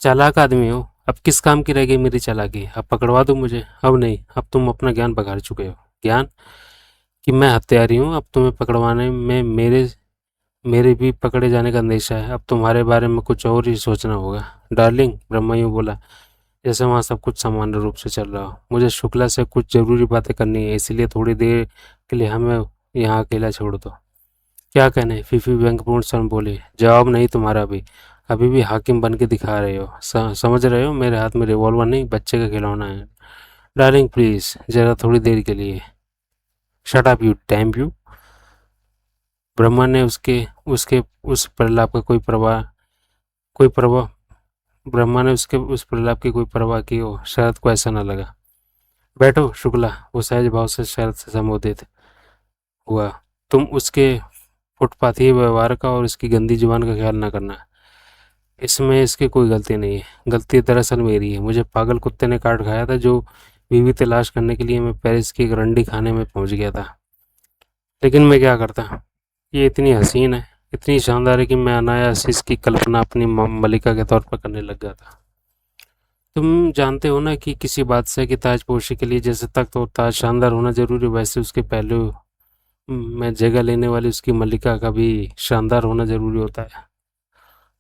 चालाक आदमी हो। अब किस काम की रहेगी मेरी चालाकी? अब पकड़वा दो मुझे। अब नहीं। अब तुम अपना ज्ञान बघार चुके हो। ज्ञान कि मैं हत्यारी हूँ। अब तुम्हें पकड़वाने में मेरे मेरे भी पकड़े जाने का अंदेशा है। अब तुम्हारे बारे में कुछ और ही सोचना होगा। डार्लिंग, ब्रह्मयू बोला, जैसे वहाँ सब कुछ सामान्य रूप से चल रहा हो। मुझे शुक्ला से कुछ ज़रूरी बातें करनी है, इसलिए थोड़ी देर के लिए हमें यहाँ अकेला छोड़ दो। क्या कहने? फीफी व्यंग्यपूर्ण स्वर में बोली। जवाब नहीं तुम्हारा भी। अभी भी हाकिम बन के दिखा रहे हो। समझ रहे हो मेरे हाथ में रिवॉल्वर नहीं, बच्चे का खिलौना है। डार्लिंग प्लीज, जरा थोड़ी देर के लिए। Shut up you damn you. Brahma ने उसके उसके उस प्रलाप का कोई प्रवाह ब्रह्मा ने उसके उस प्रलाप की कोई परवाह की हो। शरद को ऐसा न लगा। बैठो शुक्ला, वो सहज भाव से शरद से संबोधित हुआ। तुम उसके फुटपाथी व्यवहार का और उसकी गंदी जुबान का ख्याल न करना। इसमें इसकी कोई गलती नहीं है। गलती दरअसल मेरी है। मुझे पागल कुत्ते ने काट खाया था। जो बीवी तलाश करने के लिए मैं पेरिस की एक रंडी खाने में पहुंच गया था। लेकिन मैं क्या करता? ये इतनी हसीन है, इतनी शानदार है कि मैं अनायास इसकी कल्पना अपनी मलिका के तौर पर करने लग गया था। तुम जानते हो ना कि किसी बादशाह की ताजपोशी के लिए जैसे तख्त और ताज शानदार होना जरूरी, वैसे उसके पहलू में जगह लेने वाली उसकी मल्लिका का भी शानदार होना जरूरी होता है।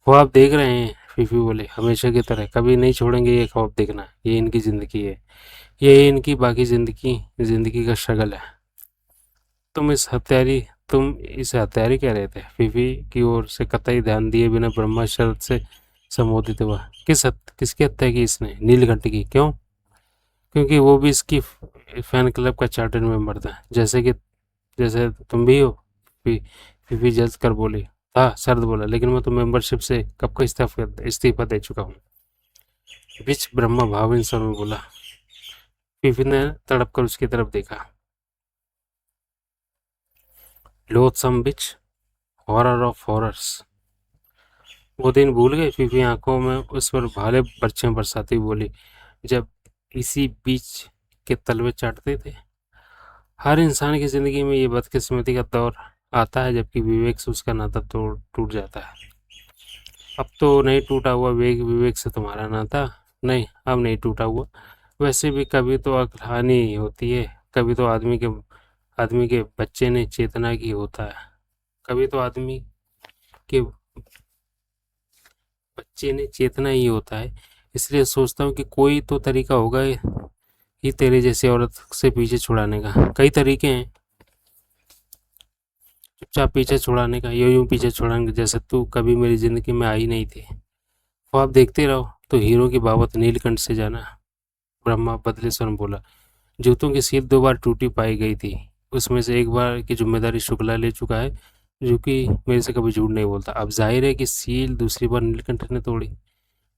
ख्वाब देख रहे हैं? फीफी बोले, हमेशा की तरह कभी नहीं छोड़ेंगे ये ख्वाब देखना। ये इनकी जिंदगी है। ये इनकी बाकी जिंदगी जिंदगी का शगल है। तुम इस हत्यारी तुम इसे हत्यारी कह रहे थे? फीफी की ओर से कतई ध्यान दिए बिना ब्रह्मा शरद से संबोधित हुआ। किसकी हत्या की इसने? नीलकंठ की। क्यों? क्योंकि वो भी इसकी फैन क्लब का चार्टर मेंबर था, जैसे तुम भी हो। फी- फीफी जल्द कर बोली। हाँ, शरद बोला, लेकिन मैं तो मेंबरशिप से कब का इस्तीफा दे चुका हूँ। बीच ब्रह्मा भाविन स्वर में बोला। फीफी ने तड़प कर उसकी तरफ देखा। लोथसम बिच, हॉरर ऑफ हॉरर्स। वो दिन भूल गए? फीफी आंखों में उस पर भाले बर्छे बरसाती बोली, जब इसी बीच के तलवे चाटते थे। हर इंसान की जिंदगी में ये बदकिस्मती का दौर आता है जबकि विवेक से उसका नाता तोड़ टूट जाता है। अब तो नहीं टूटा हुआ विवेक से तुम्हारा नाता। नहीं, अब नहीं टूटा हुआ। वैसे भी कभी तो अक्ल हानि होती है। कभी तो आदमी के बच्चे ने चेतना की होता है। कभी तो आदमी के बच्चे ने चेतना ही होता है। इसलिए सोचता हूँ कि कोई तो तरीका होगा ही तेरे जैसे औरत से पीछे छुड़ाने का। कई तरीके हैं। चुपचाप पीछे छुड़ाने का, यूं पीछे छुड़ाने का, जैसे तू कभी मेरी जिंदगी में आई नहीं थी। ख्वाब देखते रहो तो हीरो की बाबत नीलकंठ से जाना। ब्रह्मा बदले स्वर में बोला। जूतों की सील 2 बार टूटी पाई गई थी। उसमें से एक बार की जिम्मेदारी शुक्ला ले चुका है, जो कि मेरे से कभी झूठ नहीं बोलता। अब जाहिर है कि सील दूसरी बार नीलकंठ ने तोड़ी।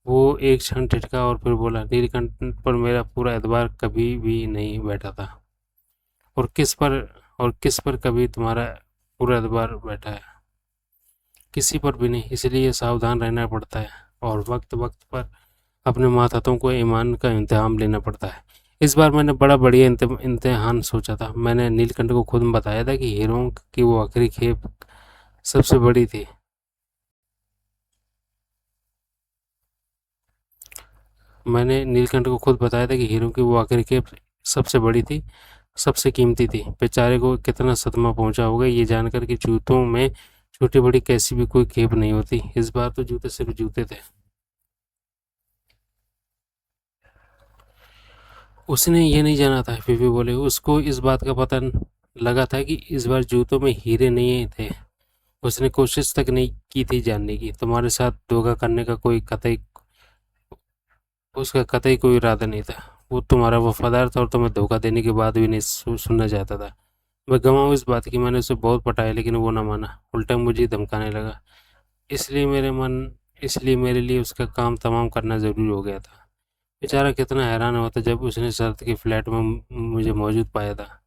वो एक क्षण ठिठका और फिर बोला, नीलकंठ पर मेरा पूरा एतबार कभी भी नहीं बैठा था। और किस पर कभी तुम्हारा पूरा एतबार बैठा है? किसी पर भी नहीं। इसलिए सावधान रहना पड़ता है और वक्त वक्त पर अपने मातहतों को ईमान का इम्तिहान लेना पड़ता है। इस बार मैंने बड़ा बढ़िया इम्तिहान सोचा था। मैंने नीलकंठ को खुद बताया था कि हीरों की वो आखिरी खेप सबसे बड़ी थी। मैंने नीलकंठ को खुद बताया था कि हीरो की वो आखिरी खेप सबसे बड़ी थी, सबसे कीमती थी। बेचारे को कितना सदमा पहुंचा होगा ये जानकर कि जूतों में छोटी बड़ी कैसी भी कोई खेप नहीं होती। इस बार तो जूते सिर्फ जूते थे। उसने ये नहीं जाना था, फीफी बोले। उसको इस बात का पता लगा था कि इस बार जूतों में हीरे नहीं थे। उसने कोशिश तक नहीं की थी जानने की। तुम्हारे साथ धोखा करने का कोई कतई उसका कतई कोई इरादा नहीं था। वो तुम्हारा वफादार था और तुम्हें धोखा देने के बाद भी नहीं सुनना चाहता था। मैं गवाह हूँ इस बात की। मैंने उसे बहुत पटाया लेकिन वो ना माना, उल्टा मुझे धमकाने लगा। इसलिए मेरे मन इसलिए मेरे लिए उसका काम तमाम करना ज़रूरी हो गया था। बेचारा कितना हैरान हुआ था जब उसने शरत के फ्लैट में मुझे मौजूद पाया था।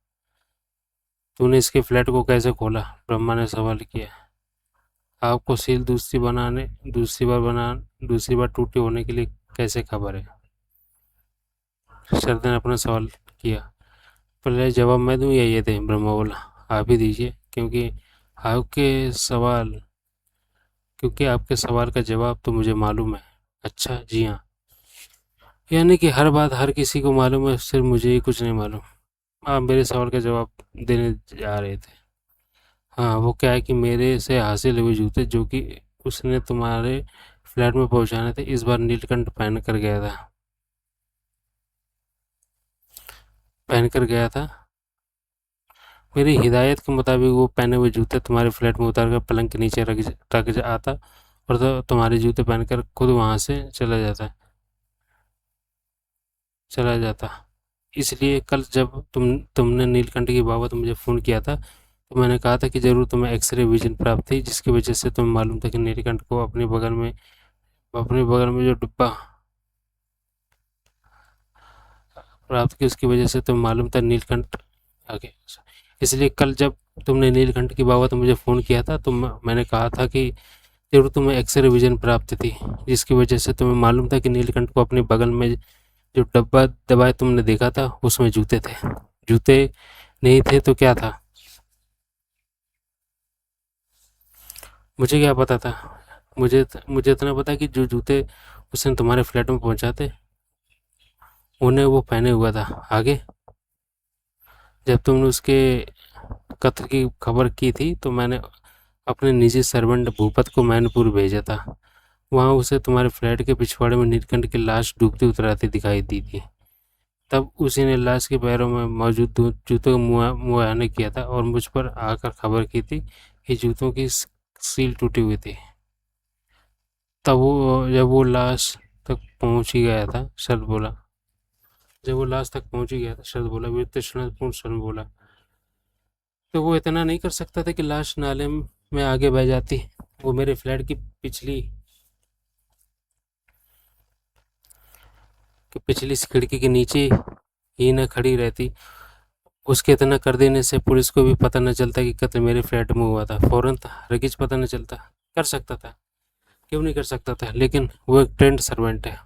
तूने इसके फ्लैट को कैसे खोला? ब्रह्मा ने सवाल किया। आपको सील दूसरी बार टूटी होने के लिए कैसे खबर है? शरद ने अपना सवाल किया। पहले जवाब मैं दूं या ये दें? ब्रह्मा बोला। आप ही दीजिए, आपके सवाल क्योंकि आपके सवाल का जवाब तो मुझे मालूम है। अच्छा, जी हाँ। यानी कि हर बात हर किसी को मालूम है, सिर्फ मुझे ही कुछ नहीं मालूम। आप मेरे सवाल का जवाब देने जा रहे थे। हाँ, वो क्या है कि मेरे से हासिल हुए जूते जो कि उसने तुम्हारे फ्लैट में पहुंचाने थे, इस बार नीलकंठ पहन कर गया था। मेरी हिदायत के मुताबिक वो पहने हुए जूते तुम्हारे फ्लैट में उतार कर पलंग के नीचे रख आता और तो तुम्हारे जूते पहनकर खुद वहां से चला जाता। इसलिए कल जब तुमने नीलकंठ की बाबत मुझे फ़ोन किया था तो मैंने कहा था कि ज़रूर तुम्हें एक्सरे विजन प्राप्त थी, जिसकी वजह से तुम्हें मालूम था कि नीलकंठ को अपने बगल में जो डिब्बा प्राप्त की उसकी वजह से तुम्हें मालूम था नीलकंठ आगे। इसलिए कल जब तुमने नीलकंठ की बाबत मुझे फ़ोन किया था तो मैंने कहा था कि ज़रूर तुम्हें एक्सरे विजन प्राप्त थी, जिसकी वजह से तुम्हें मालूम था कि नीलकंठ को अपने बगल में जो डब्बा दबाए तुमने देखा था उसमें जूते थे। जूते नहीं थे तो क्या था? मुझे क्या पता था? मुझे इतना पता कि जो जूते उसने तुम्हारे फ्लैट में पहुंचाते उन्हें वो पहने हुआ था। आगे जब तुमने उसके कत्ल की खबर की थी तो मैंने अपने निजी सर्वेंट भूपत को मैनपुर भेजा था। वहाँ उसे तुम्हारे फ्लैट के पिछवाड़े में नीलकंठ की लाश डूबती उतराती दिखाई दी थी। तब उसी ने लाश के पैरों में मौजूद जूतों का मुआयना किया था और मुझ पर आकर खबर की थी कि जूतों की सील टूटी हुई थी। तब वो जब वो लाश तक पहुंच ही गया था शरद बोला जब वो लाश तक पहुंच ही गया था शरद बोला वितृष्णापूर्ण स्वर में बोला। तो वो इतना नहीं कर सकता था कि लाश नाले में आगे बह जाती? वो मेरे फ्लैट की पिछली खिड़की के नीचे ही न खड़ी रहती? उसके इतना कर देने से पुलिस को भी पता न चलता कि कत्ल मेरे फ्लैट में हुआ था? फौरन हरगिज पता न चलता? कर सकता था, क्यों नहीं कर सकता था? लेकिन वो एक ट्रेंड सर्वेंट है।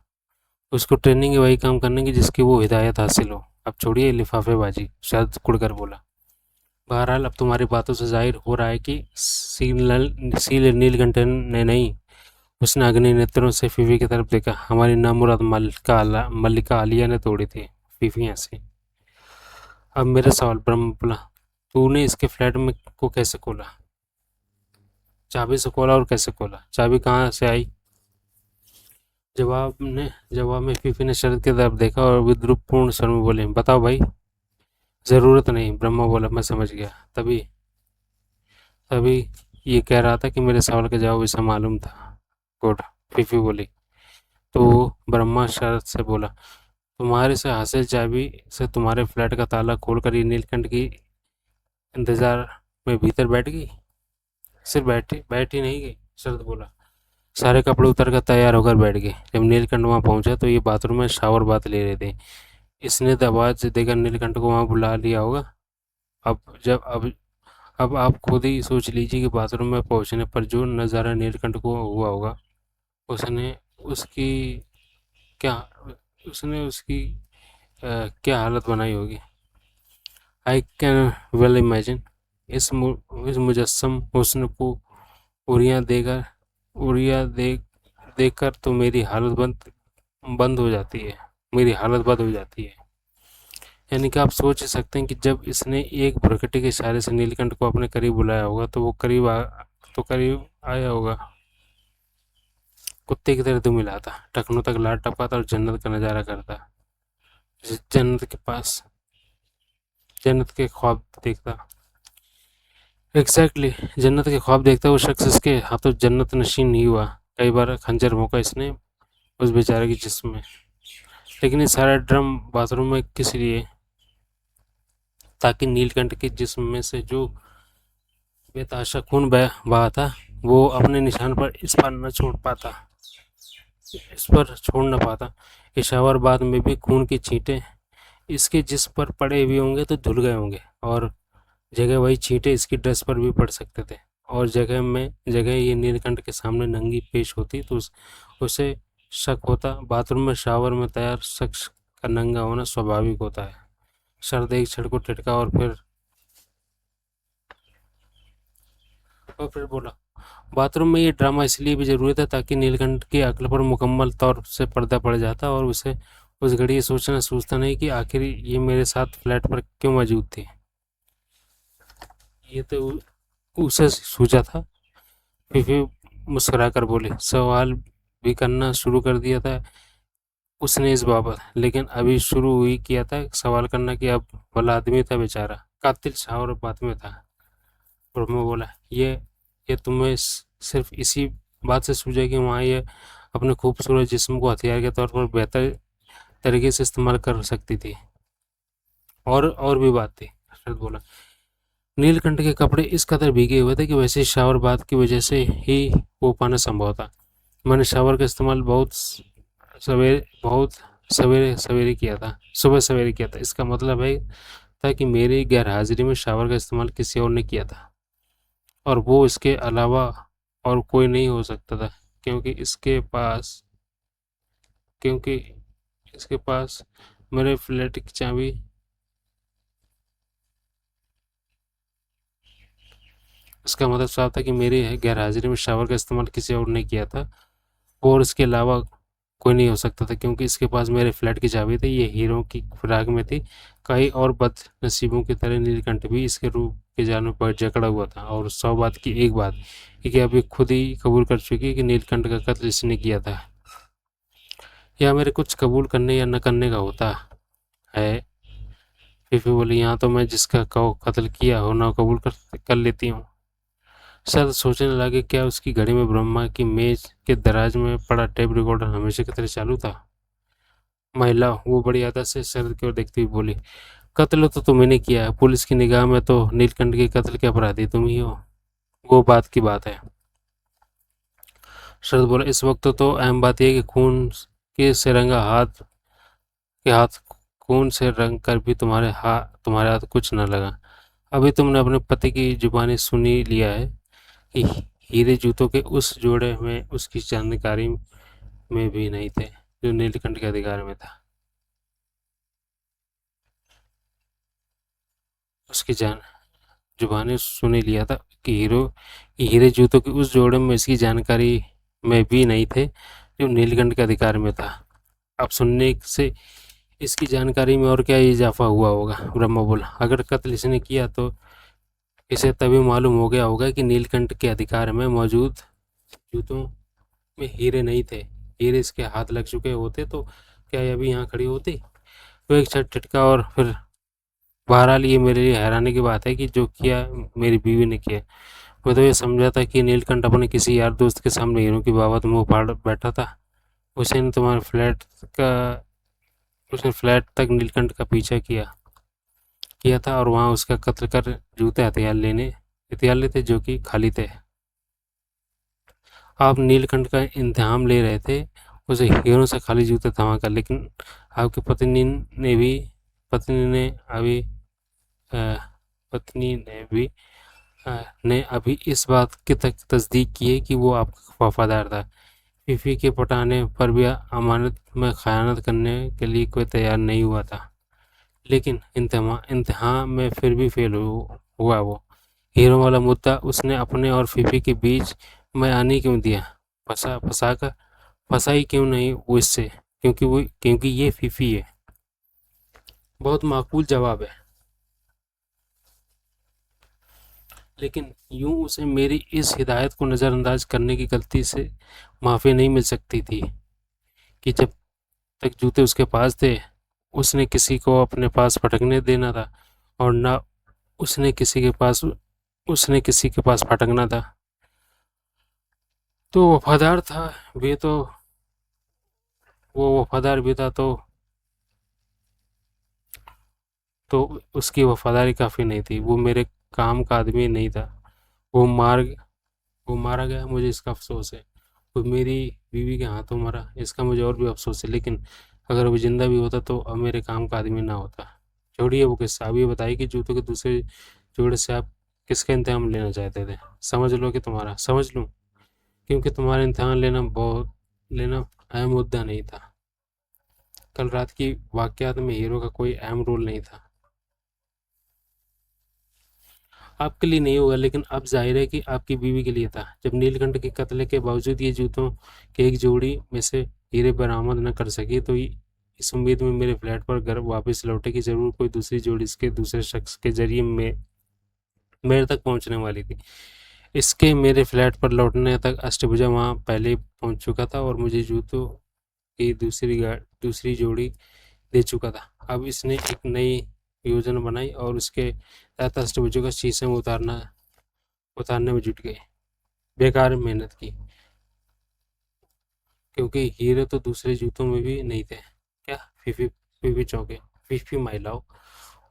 उसको ट्रेनिंग है वही काम करने की जिसकी वो हिदायत हासिल हो। अब छोड़िए लिफाफेबाजी, शायद कुड़कर बोला। बहरहाल अब तुम्हारी बातों से जाहिर हो रहा है कि सील नीलकंठन ने नहीं। उसने अग्नि नेत्रों से फीफी की तरफ देखा। हमारी नामुराद मल्लिका आलिया ने तोड़ी थी। फीफी हंसी। अब मेरा सवाल, ब्रह्म बोला। तूने इसके फ्लैट में को कैसे खोला? चाबी से खोला? और कैसे खोला? चाबी कहाँ से आई? जवाब में फीफी ने शरद की तरफ देखा और विद्रूपपूर्ण स्वर में बोले, बताओ भाई। जरूरत नहीं, ब्रह्मा बोला। मैं समझ गया। तभी तभी ये कह रहा था कि मेरे सवाल का जवाब इसे मालूम था। गुड, फीफी बोली। तो ब्रह्मा शरद से बोला, तुम्हारे से हासिल चाबी से तुम्हारे फ्लैट का ताला खोलकर ये नीलकंठ की इंतजार में भीतर बैठ गई? सिर्फ बैठी नहीं गई, शरद बोला। सारे कपड़े उतर कर तैयार होकर बैठ गए। जब नीलकंठ वहाँ पहुंचा तो ये बाथरूम में शावर बात ले रहे थे। इसने दबाव देकर नीलकंठ को वहाँ बुला लिया होगा। अब जब अब आप खुद ही सोच लीजिए कि बाथरूम में पहुंचने पर जो नज़ारा नीलकंठ को हुआ होगा। उसने उसकी क्या उसने उसकी क्या हालत बनाई होगी। I can well imagine. इस मुजस्सम हुस्न को उरियां देकर उरिया देख देखकर तो मेरी हालत बंद बंद हो जाती है मेरी हालत बंद हो जाती है। यानी कि आप सोच ही सकते हैं कि जब इसने एक भुरकटे के इशारे से नीलकंठ को अपने करीब बुलाया होगा तो वो करीब आया होगा। कुत्ते की तरह दुम मिलाता, टखनों तक लार टपकाता और जन्नत का नजारा करता। जन्नत के पास जन्नत के ख्वाब देखता। एग्जैक्टली जन्नत के ख्वाब देखता वो शख्स इसके हाथों जन्नत नशीन नहीं हुआ। कई बार खंजर भोंका इसने उस बेचारे के जिस्म में। लेकिन ये सारा ड्रम बाथरूम में किस लिए? ताकि नीलकंठ के जिस्म में से जो बेतहाशा खून बहा था वो अपने निशान पर इस पर छोड़ न पाता। इशावर बाद में भी खून की छींटे इसके जिस्म पर पड़े हुए होंगे तो धुल गए होंगे, और जगह वही छींटे इसकी ड्रेस पर भी पड़ सकते थे। और जगह ये नीलकंठ के सामने नंगी पेश होती तो उसे शक होता। बाथरूम में शावर में तैयार शख्स का नंगा होना स्वाभाविक होता है। शरद एक क्षण को टिटका और फिर बोला, बाथरूम में ये ड्रामा इसलिए भी जरूरी था ताकि नीलकंठ की अक्ल पर मुकम्मल तौर से पर्दा पड़ जाता और उसे उस घड़ी ये सोचना सूझता नहीं कि आखिर ये मेरे साथ फ्लैट पर क्यों मौजूद थी। ये तो उसे सूझा था। फिर मुस्कुरा कर बोली, सवाल भी करना शुरू कर दिया था उसने इस बाबत, लेकिन अभी शुरू हुई किया था सवाल करना कि अब भला आदमी था बेचारा, कातिल शावर बात में था। ब्रह्मा बोला, ये तुम्हें सिर्फ इसी बात से सूझा कि वहाँ ये अपने खूबसूरत जिस्म को हथियार के तौर पर बेहतर तरीके से इस्तेमाल कर सकती थी। और भी बात थी, शरद बोला। नीलकंठ के कपड़े इस कदर भीगे हुए थे कि वैसे शावर बात की वजह से ही वो पाना संभव था। मैंने शावर का इस्तेमाल बहुत सवेरे सवेरे किया था सुबह सवेरे किया था। इसका मतलब है था कि मेरी गैर हाजिरी में शावर का इस्तेमाल किसी और ने किया था, और वो इसके अलावा और कोई नहीं हो सकता था, क्योंकि इसके पास मेरे फ्लैट की चाबी इसका मतलब साफ था कि मेरी गैर हाजिरी में शावर का इस्तेमाल किसी और ने किया था, और इसके अलावा कोई नहीं हो सकता था, क्योंकि इसके पास मेरे फ्लैट की चाबी थी। ये हीरो की खुराक में थी। कई और बदनसीबों की तरह नीलकंठ भी इसके रूप के जाल में जकड़ा हुआ था। और 100 बात की एक बात कि अभी खुद ही कबूल कर चुकी है कि नीलकंठ का कत्ल इसने किया था। या मेरे कुछ कबूल करने या न करने का होता है। फिर बोली, यहाँ तो मैं जिसका कत्ल किया हो ना कबूल कर लेती हूँ। सर सोचने लगे, क्या उसकी घड़ी में ब्रह्मा की मेज के दराज में पड़ा टेप रिकॉर्डर हमेशा की तरह चालू था? महिला वो बड़ी आदत से शरद की ओर देखती हुई बोली, कत्ल तो तुम्ही ने किया है, पुलिस की निगाह में तो नीलकंठ के कत्ल के अपराधी तुम ही हो। वो बात की बात है। शरद बोला, इस वक्त तो अहम बात यह कि के से रंगा हाथ खून से रंग कर भी तुम्हारे हाथ कुछ न लगा। अभी तुमने अपने पति की जुबानी सुनी लिया है कि हीरे जूतों के उस जोड़े में उसकी जानकारी में भी नहीं थे जो नीलकंठ के अधिकार में था। उसकी जान जुबानी सुनी लिया था कि हीरे जूतों के उस जोड़े में इसकी जानकारी में भी नहीं थे जो नीलकंठ के अधिकार में था। अब सुनने से इसकी जानकारी में और क्या इजाफा हुआ होगा? ब्रह्मा बोला, अगर कत्ल इसने किया तो इसे तभी मालूम हो गया होगा कि नीलकंठ के अधिकार में मौजूद जूतों में हीरे नहीं थे। हीरे इसके हाथ लग चुके होते तो क्या ये अभी यहाँ खड़ी होती? तो एक छठ टिटका और फिर बहरहाल ये मेरे लिए हैरानी की बात है कि जो किया मेरी बीवी ने किया। मैं तो ये समझा था कि नीलकंठ अपने किसी यार दोस्त के सामने हीरों की बाबत मुंह फाड़ बैठा था। उसे ने तुम्हारे का उसने फ्लैट तक नीलकंठ का पीछा किया था और वहाँ उसका कत्ल कर जूते हथियार लेते जो कि खाली थे। आप नीलकंठ का इंतजाम ले रहे थे, उसे हीरों से खाली जूते थमा कर, लेकिन आपकी पत्नी ने अभी अ, पत्नी ने भी ने अभी इस बात की तक तस्दीक की है कि वो आपका वफादार था। फीफी के पटाने पर भी अमानत में खयानत करने के लिए कोई तैयार नहीं हुआ था। लेकिन इम्तिहान में फिर भी हुआ वो। हीरो वाला मुद्दा उसने अपने और फीफी के बीच में आने क्यों दिया? फंसा ही क्यों नहीं वो इससे? क्योंकि ये फीफी है। बहुत माकूल जवाब है। लेकिन यूं उसे मेरी इस हिदायत को नज़रअंदाज करने की गलती से माफ़ी नहीं मिल सकती थी कि जब तक जूते उसके पास थे, उसने किसी को अपने पास फटकने देना था, और ना उसने किसी के पास उसने किसी के पास फटकना था। तो वफादार था भी तो वो वफादार भी था तो उसकी वफादारी काफ़ी नहीं थी। वो मेरे काम का आदमी नहीं था। वो मार वो मारा गया, मुझे इसका अफसोस है। वो मेरी बीवी के हाथों मरा, इसका मुझे और भी अफसोस है। लेकिन अगर वो जिंदा भी होता तो अब मेरे काम का आदमी ना होता। छोड़िए वो किस्सा, अब ये बताइए कि जूतों के दूसरे जोड़े से आप किसका इंतजाम लेना चाहते थे? समझ लो कि तुम्हारा समझ लूँ, क्योंकि तुम्हारा इम्तिहान लेना अहम मुद्दा नहीं था। कल रात की वाकयात में हीरो का कोई अहम रोल नहीं था। आपके लिए नहीं होगा, लेकिन अब जाहिर है कि आपकी बीवी के लिए था। जब नीलकंठ के कत्ल के बावजूद ये जूतों की एक जोड़ी में से हीरे बरामद न कर सकी, तो इस उम्मीद में मेरे फ्लैट पर घर वापस लौटे कि जरूर कोई दूसरी जोड़ी इसके दूसरे शख्स के जरिए में मेरे तक पहुंचने वाली थी। इसके मेरे फ्लैट पर लौटने तक अष्टभुजा वहां पहले ही पहुंच चुका था और मुझे जूतों की दूसरी जोड़ी दे चुका था। अब इसने एक नई योजना बनाई और उसके तहत अष्टभुजा का शीशे में उतारने में जुट गए। बेकार मेहनत की, क्योंकि हीरे तो दूसरे जूतों में भी नहीं थे। क्या? फीफी फीफी चौके, फीफी माइलाओ,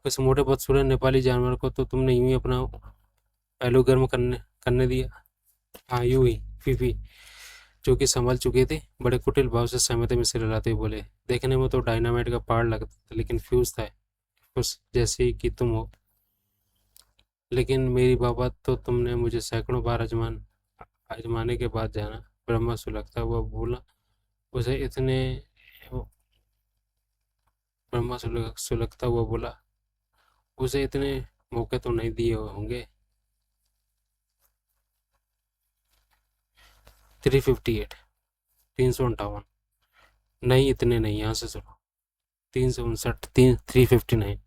उस मोटे बदसूरत नेपाली जानवर को तो तुमने यूं ही अपना पहलू गर्म करने करने दिया। हाँ, यूं ही। फीफी, जो कि संभल चुके थे, बड़े कुटिल भाव से सहमति में सिर हिलाते हुए बोले, देखने में तो डायनामाइट का पार्ट लगता था, लेकिन फ्यूज था, उस जैसे कि तुम हो। लेकिन मेरी बाबा, तो तुमने मुझे सैकड़ों बार आजमाने के बाद जाना। ब्रह्मा सुलगता हुआ बोला। उसे इतने ब्रह्मा सुलगता हुआ बोला, उसे इतने मौके तो नहीं दिए होंगे। 358, 358। नहीं, इतने नहीं, यहाँ से सुनो। 359, 359।